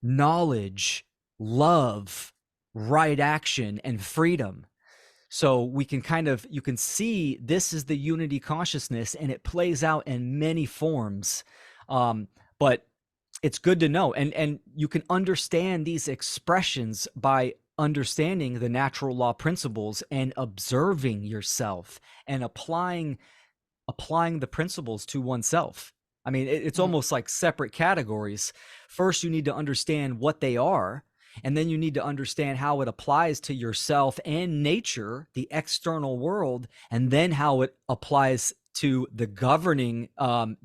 knowledge, love, right action, and freedom. So we can you can see this is the unity consciousness, and it plays out in many forms. But it's good to know. And you can understand these expressions by understanding the natural law principles and observing yourself and applying the principles to oneself. I mean, it's Mm, almost like separate categories. First, you need to understand what they are, and then you need to understand how it applies to yourself and nature, the external world, and then how it applies to the governing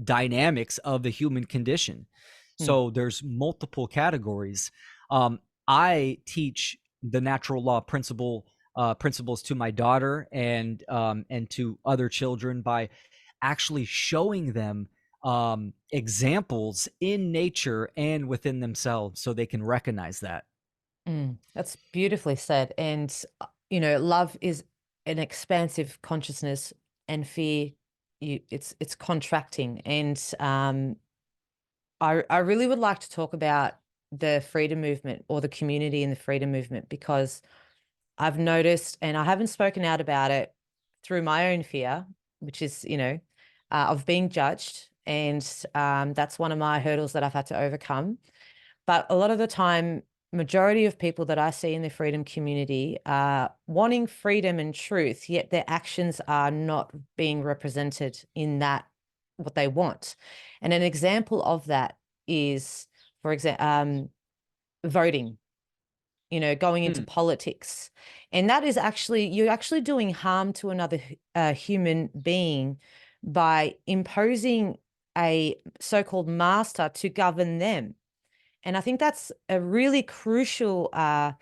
dynamics of the human condition. mm, So there's multiple categories. I teach the natural law principles to my daughter and to other children by actually showing them examples in nature and within themselves so they can recognize that. That's beautifully said. And, love is an expansive consciousness, and fear, it's contracting. And I really would like to talk about the freedom movement, or the community in the freedom movement, because I've noticed, and I haven't spoken out about it through my own fear, which is, of being judged. And that's one of my hurdles that I've had to overcome. But a lot of the time, majority of people that I see in the freedom community are wanting freedom and truth, yet their actions are not being represented in that, what they want. And an example of that is, for example, voting, going into Hmm. politics. And that is actually, you're actually doing harm to another human being by imposing a so-called master to govern them. And I think that's a really crucial uh,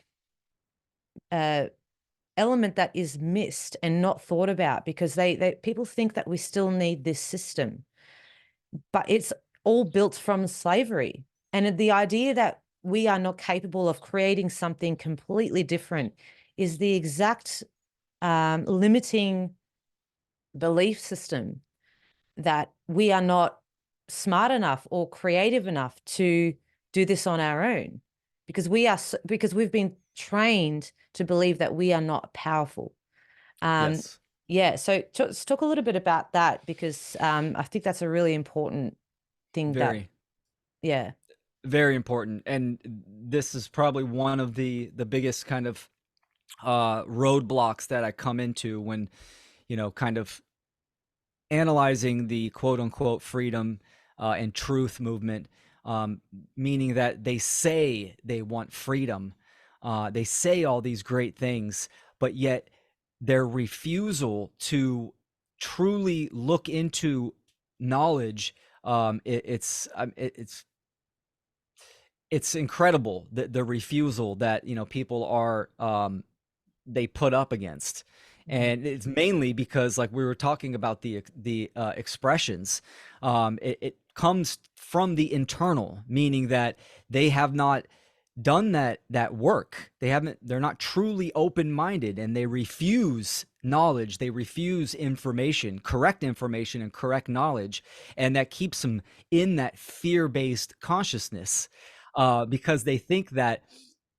element that is missed and not thought about, because people think that we still need this system, but it's all built from slavery. And the idea that we are not capable of creating something completely different is the exact limiting belief system, that we are not smart enough or creative enough to do this on our own, because we've been trained to believe that we are not powerful. Um, Yes. yeah, so let's talk a little bit about that, because I think that's a really important thing that, Very, yeah. very important. And this is probably one of the biggest kind of roadblocks that I come into when, kind of analyzing the quote unquote freedom and truth movement, um, meaning that they say they want freedom. They say all these great things, but yet their refusal to truly look into knowledge, it's incredible, the refusal that people are they put up against. Mhm. And it's mainly because, like we were talking about, the expressions, it comes from the internal, meaning that they have not done that work. They're not truly open-minded, and they refuse knowledge, they refuse correct information and correct knowledge, and that keeps them in that fear-based consciousness, because they think that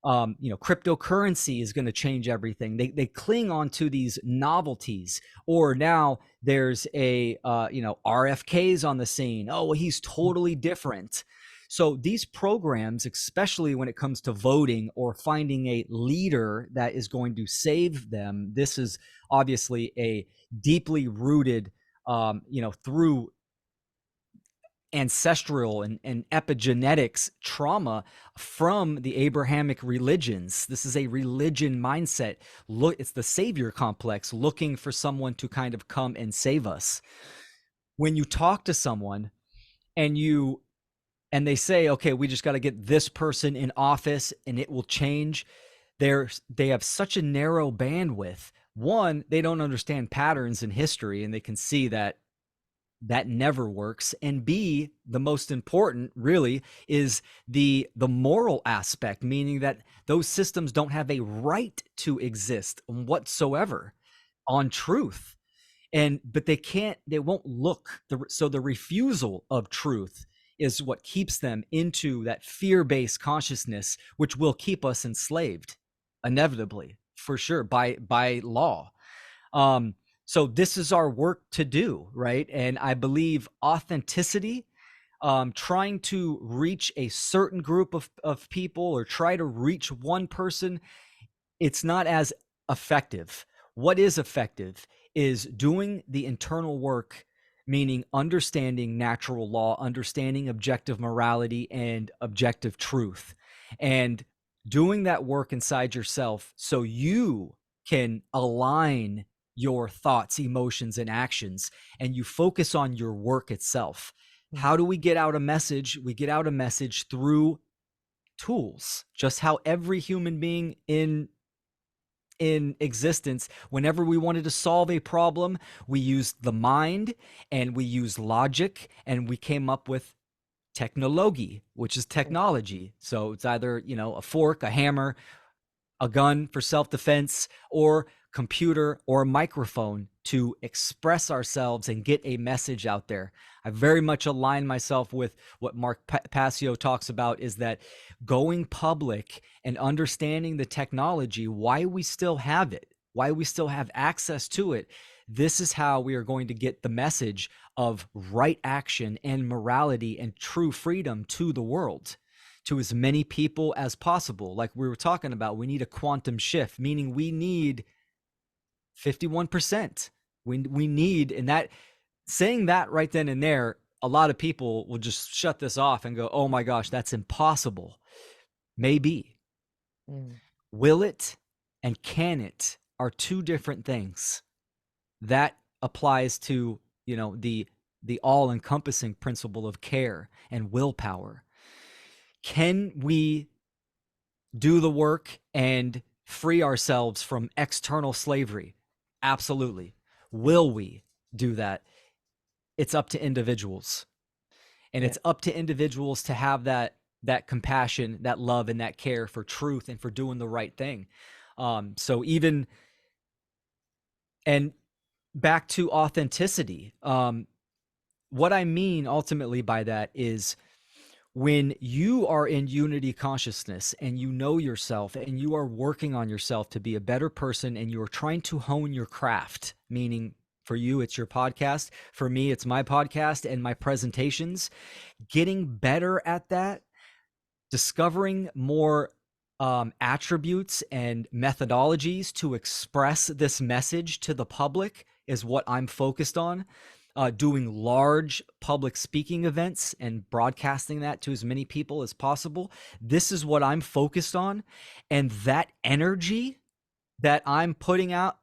cryptocurrency is going to change everything. They cling on to these novelties, or now there's a RFK's on the scene. Oh, well, he's totally different. So these programs, especially when it comes to voting or finding a leader that is going to save them, this is obviously a deeply rooted, through ancestral and epigenetics trauma from the Abrahamic religions. This is a religion mindset. Look, it's the savior complex, looking for someone to kind of come and save us. When you talk to someone and they say, okay, we just got to get this person in office and it will change, they have such a narrow bandwidth. One, they don't understand patterns in history, and they can see that never works. And B, the most important really is the moral aspect, meaning that those systems don't have a right to exist whatsoever on truth. But they won't look. So the refusal of truth is what keeps them into that fear-based consciousness, which will keep us enslaved inevitably, for sure, by law. So this is our work to do, right? And I believe authenticity, trying to reach a certain group of people, or try to reach one person, it's not as effective. What is effective is doing the internal work, meaning understanding natural law, understanding objective morality and objective truth, and doing that work inside yourself so you can align your thoughts, emotions, and actions, and you focus on your work itself. Mm. How do we get out a message? We get out a message through tools, just how every human being in existence, whenever we wanted to solve a problem, we used the mind and we used logic, and we came up with technology, which is technology. So it's either, a fork, a hammer, a gun for self-defense, or computer or a microphone to express ourselves and get a message out there. I very much align myself with what Mark Passio talks about, is that going public and understanding the technology, why we still have it, why we still have access to it. This is how we are going to get the message of right action and morality and true freedom to the world, to as many people as possible. Like we were talking about, we need a quantum shift, meaning we need 51%. We need, and that, saying that right then and there, a lot of people will just shut this off and go, oh my gosh, that's impossible. Maybe. Mm. Will it and can it are two different things. That applies to, the all-encompassing principle of care and willpower. Can we do the work and free ourselves from external slavery? Absolutely. Will we do that? It's up to individuals. And Yeah. it's up to individuals to have that compassion, that love, and that care for truth and for doing the right thing. So even, and back to authenticity, what I mean ultimately by that is, when you are in unity consciousness and you know yourself and you are working on yourself to be a better person, and you're trying to hone your craft, meaning for you, it's your podcast. For me, it's my podcast and my presentations. Getting better at that, discovering more attributes and methodologies to express this message to the public is what I'm focused on. Doing large public speaking events and broadcasting that to as many people as possible. This is what I'm focused on. And that energy that I'm putting out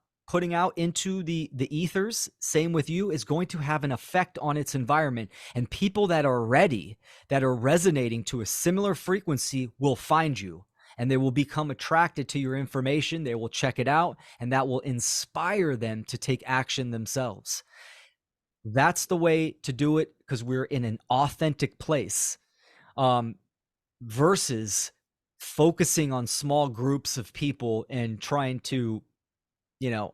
into the ethers, same with you, is going to have an effect on its environment. And people that are ready, that are resonating to a similar frequency, will find you, and they will become attracted to your information. They will check it out, and that will inspire them to take action themselves. That's the way to do it, because we're in an authentic place, versus focusing on small groups of people and trying to,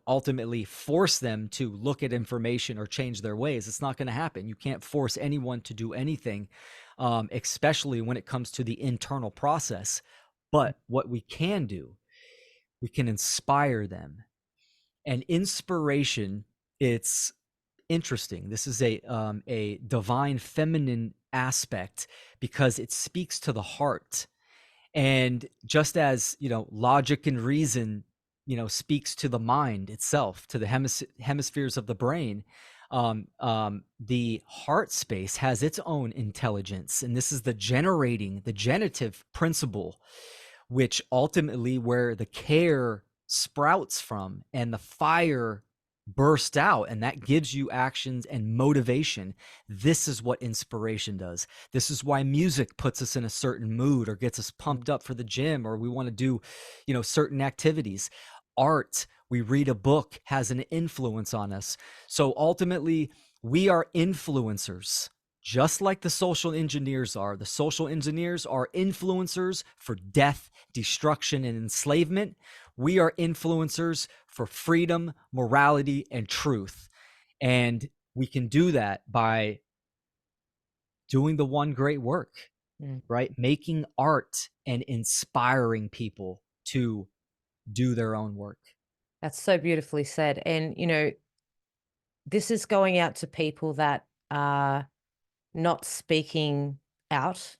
ultimately force them to look at information or change their ways. It's not going to happen. You can't force anyone to do anything, especially when it comes to the internal process. But what we can do, we can inspire them. And inspiration, it's interesting. This is a divine feminine aspect, because it speaks to the heart. And just as, logic and reason, speaks to the mind itself, to the hemispheres of the brain, the heart space has its own intelligence. And this is the genitive principle, which ultimately where the care sprouts from and the fire burst out, and that gives you actions and motivation. This is what inspiration does. This is why music puts us in a certain mood or gets us pumped up for the gym, or we want to do, certain activities. Art, we read a book, has an influence on us. So ultimately, we are influencers, just like the social engineers are. The social engineers are influencers for death, destruction, and enslavement. We are influencers for freedom, morality, and truth. And we can do that by doing the one great work, right? Making art and inspiring people to do their own work. That's so beautifully said. And, this is going out to people that are not speaking out.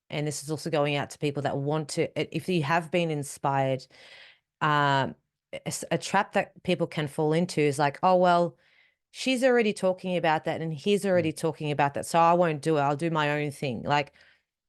And this is also going out to people that want to, if you have been inspired, um, a trap that people can fall into is like, oh, well, she's already talking about that and he's Mm. already talking about that, so I won't do it. I'll do my own thing. Like,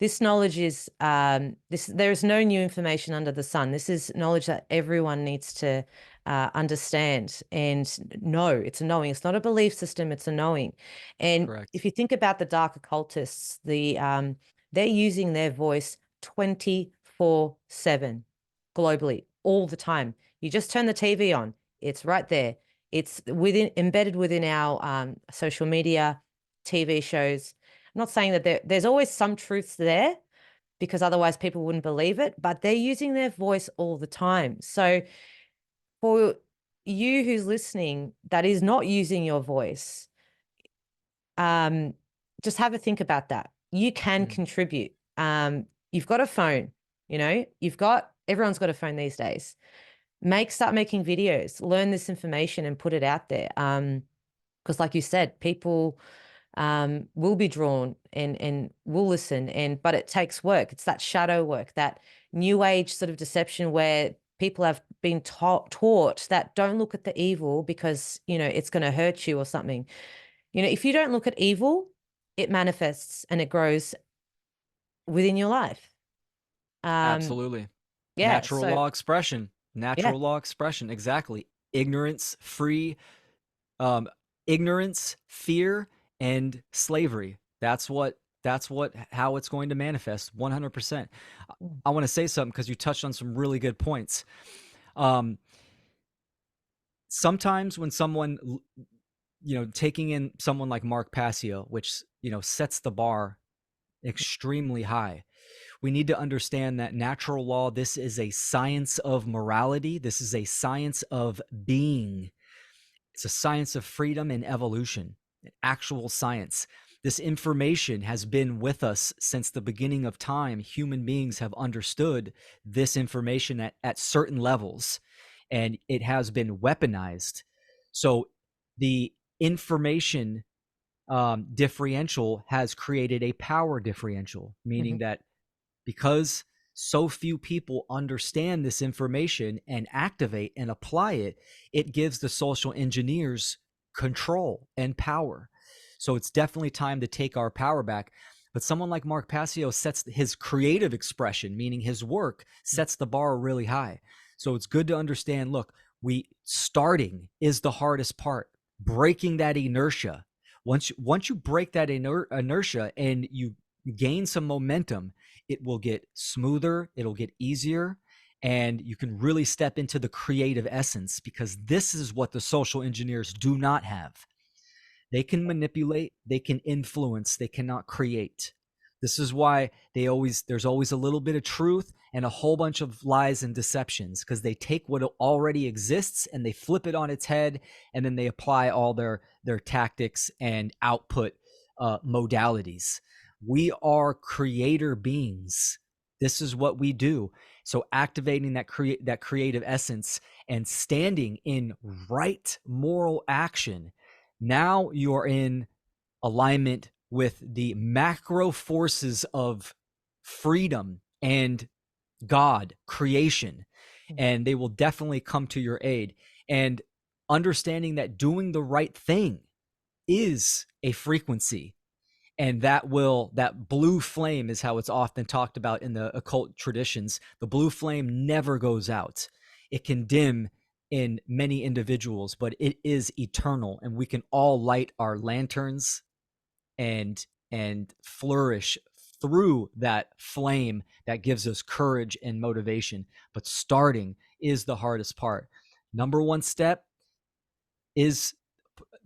this knowledge is there's no new information under the sun. This is knowledge that everyone needs to understand and know. It's a knowing. It's not a belief system. It's a knowing. And Correct. if you think about the dark occultists, they're using their voice 24/7 globally, all the time. You just turn the TV on. It's right there. It's embedded within our social media, TV shows. I'm not saying that there's always some truths there, because otherwise people wouldn't believe it, but they're using their voice all the time. So for you who's listening that is not using your voice, just have a think about that. You can Mm. contribute. You've got a phone, everyone's got a phone these days. Start making videos, learn this information and put it out there. Because like you said, people will be drawn and will listen, but it takes work. It's that shadow work, that new age sort of deception where people have been taught that don't look at the evil because it's going to hurt you or something. If you don't look at evil, it manifests and it grows within your life. Absolutely. Yeah, Natural so law expression. yeah. Natural law expression. Exactly. Ignorance, free, um, ignorance, fear, and slavery. How it's going to manifest 100%. I want to say something because you touched on some really good points. Um, Sometimes when someone, taking in someone like Mark Passio, which, sets the bar extremely high, we need to understand that natural law, this is a science of morality. This is a science of being. It's a science of freedom and evolution, actual science. This information has been with us since the beginning of time. Human beings have understood this information at certain levels, and it has been weaponized. So the information differential has created a power differential, meaning Mhm. that because so few people understand this information and activate and apply it, it gives the social engineers control and power. So it's definitely time to take our power back. But someone like Mark Passio sets his creative expression, meaning his work, sets the bar really high. So it's good to understand, look, starting is the hardest part. Breaking that inertia. Once you break that inertia and you gain some momentum, it will get smoother, it'll get easier, and you can really step into the creative essence, because this is what the social engineers do not have. They can manipulate, they can influence, they cannot create. This is why there's always a little bit of truth and a whole bunch of lies and deceptions, because they take what already exists and they flip it on its head, and then they apply all their tactics and output modalities. We are creator beings. This is what we do. So activating that creative essence and standing in right moral action, now you're in alignment with the macro forces of freedom and God, creation, and they will definitely come to your aid. And understanding that doing the right thing is a frequency, and that blue flame is how it's often talked about in the occult traditions. The blue flame never goes out. It can dim in many individuals, but it is eternal, and we can all light our lanterns and flourish through that flame that gives us courage and motivation. But starting is the hardest part. Number one step is,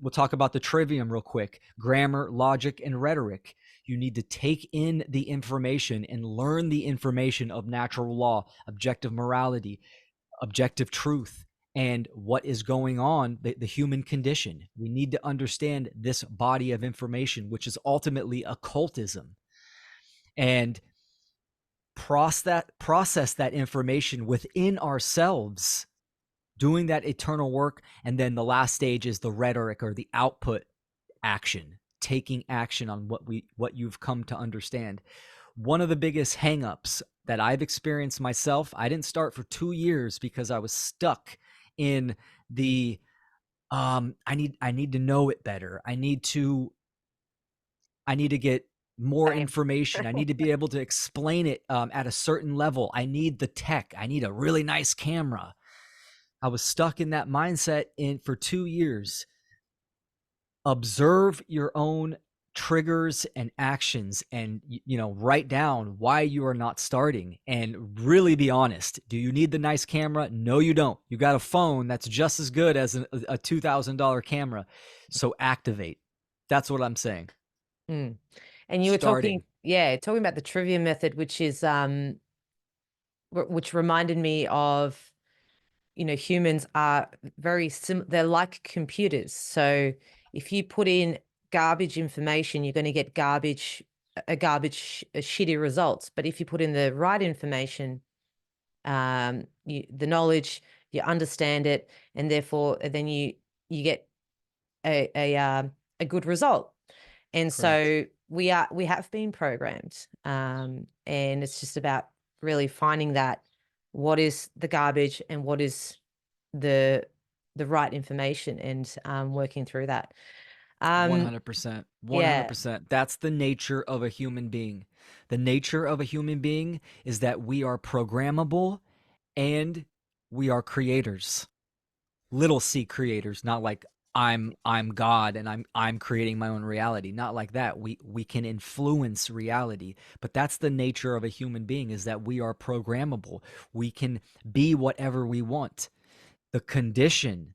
we'll talk about the trivium real quick: grammar, logic, and rhetoric. You need to take in the information and learn the information of natural law, objective morality, objective truth, and what is going on, the human condition. We need to understand this body of information, which is ultimately occultism, and process that information within ourselves, doing that eternal work. And then the last stage is the rhetoric, or the output action, taking action on what you've come to understand. one of the biggest hangups that I've experienced myself, I didn't start for 2 years because I was stuck in the I need to know it better. I need to get more Same. information. I need to be able to explain it at a certain level. I need the tech. I need a really nice camera. I was stuck in that mindset for 2 years. Observe your own triggers and actions, and write down why you are not starting, and really be honest. Do you need the nice camera? No, you don't. You got a phone that's just as good as a $2,000 camera. So activate. That's what I'm saying. Mm. And you were Starting. talking about the trivia method, which is which reminded me of, humans are they're like computers. So if you put in garbage information, you're going to get shitty results. But if you put in the right information, the knowledge, you understand it, and therefore then you get a good result. And Correct. so we have been programmed, and it's just about really finding that what is the garbage and what is the right information, and working through that. 100%. Yeah. 100%. That's the nature of a human being. The nature of a human being is that we are programmable and we are creators. Little c creators, not like I'm God and I'm creating my own reality. Not like that. We can influence reality, but that's the nature of a human being, is that we are programmable. We can be whatever we want. The condition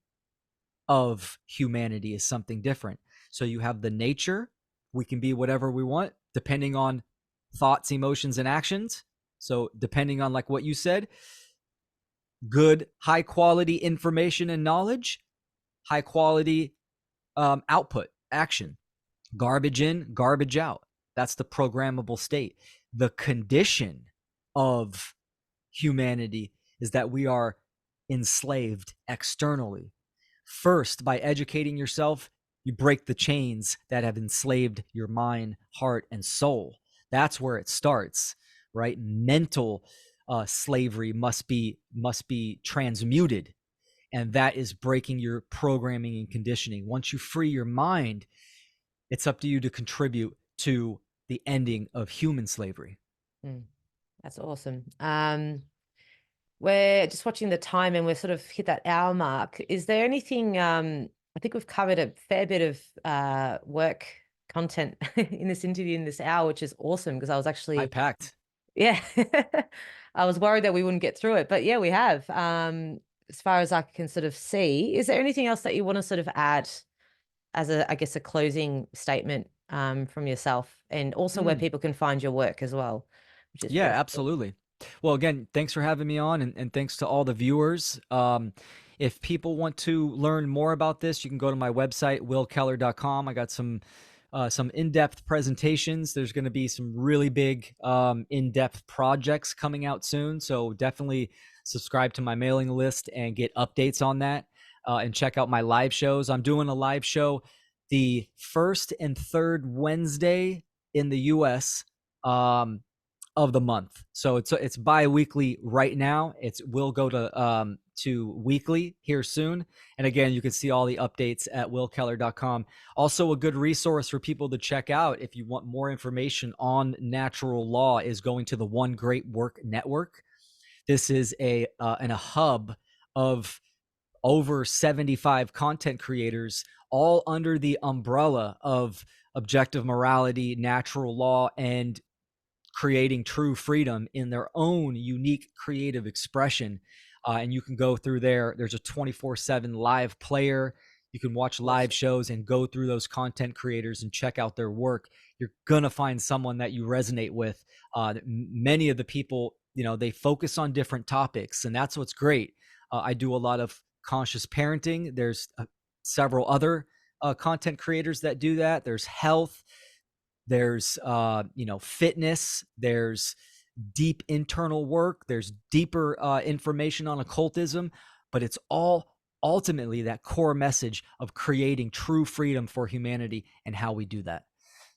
of humanity is something different. So you have the nature, we can be whatever we want depending on thoughts, emotions, and actions. So depending on, like what you said, good, high quality information and knowledge, high quality output, action, garbage in, garbage out. That's the programmable state. The condition of humanity is that we are enslaved externally. First, by educating yourself, you break the chains that have enslaved your mind, heart, and soul. That's where it starts, right? Mental slavery must be transmuted, and that is breaking your programming and conditioning. Once you free your mind, it's up to you to contribute to the ending of human slavery. That's awesome. We're just watching the time and we're sort of hit that hour mark. Is there anything, I think we've covered a fair bit of work content in this interview in this hour, which is awesome, because I was I actually, packed. yeah, I was worried that we wouldn't get through it, but yeah, we have. As far as I can sort of see, is there anything else that you want to sort of add as I guess, a closing statement from yourself, and also where people can find your work as well, which is Yeah, really cool. absolutely. Well, again, thanks for having me on, and thanks to all the viewers. If people want to learn more about this, you can go to my website, 𝐊𝐢𝐼𝐿.com. I got some in-depth presentations. There's going to be some really big in-depth projects coming out soon. So definitely subscribe to my mailing list and get updates on that, and check out my live shows. I'm doing a live show the first and third Wednesday in the US of the month. So it's bi-weekly right now. It will go to weekly here soon. And again, you can see all the updates at 𝐊𝐢𝐼𝐿.com. Also, a good resource for people to check out if you want more information on natural law is going to the One Great Work Network. This is a hub of over 75 content creators, all under the umbrella of objective morality, natural law, and creating true freedom in their own unique creative expression. And you can go through there. There's a 24/7 live player. You can watch live shows and go through those content creators and check out their work. You're going to find someone that you resonate with. Many of the people, they focus on different topics, and that's what's great. I do a lot of conscious parenting. There's several other content creators that do that. There's health. There's fitness. There's deep internal work. There's deeper information on occultism, but it's all ultimately that core message of creating true freedom for humanity and how we do that.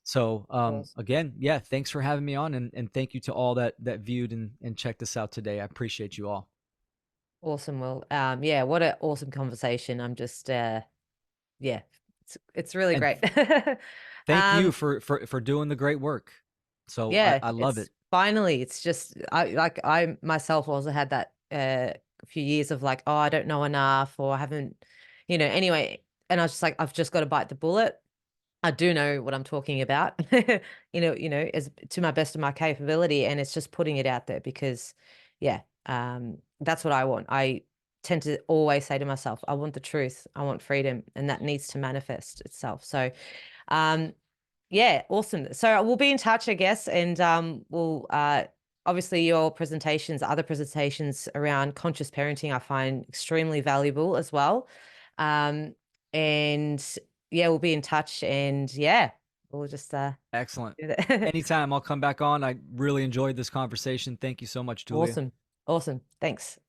So Awesome. again, yeah, thanks for having me on, and thank you to all that viewed and checked this out today. I appreciate you all. Awesome. Well, yeah, what an awesome conversation. I'm just, yeah, it's really And great. thank you um, for doing the great work. So yeah, I love it's it. finally, it's just, I myself also had that few years of like, oh, I don't know enough, or I haven't, anyway. And I was just like, I've just got to bite the bullet. I do know what I'm talking about, as to my best of my capability. And it's just putting it out there because, yeah, that's what I want. I tend to always say to myself, I want the truth, I want freedom, and that needs to manifest itself. So, um, yeah, awesome. So we'll be in touch, I guess, and we'll obviously your presentations, other presentations around conscious parenting, I find extremely valuable as well. Um, and yeah, we'll be in touch, and yeah, we'll just Excellent. do that. Anytime, I'll come back on. I really enjoyed this conversation. Thank you so much, Julia. Awesome, awesome. Thanks.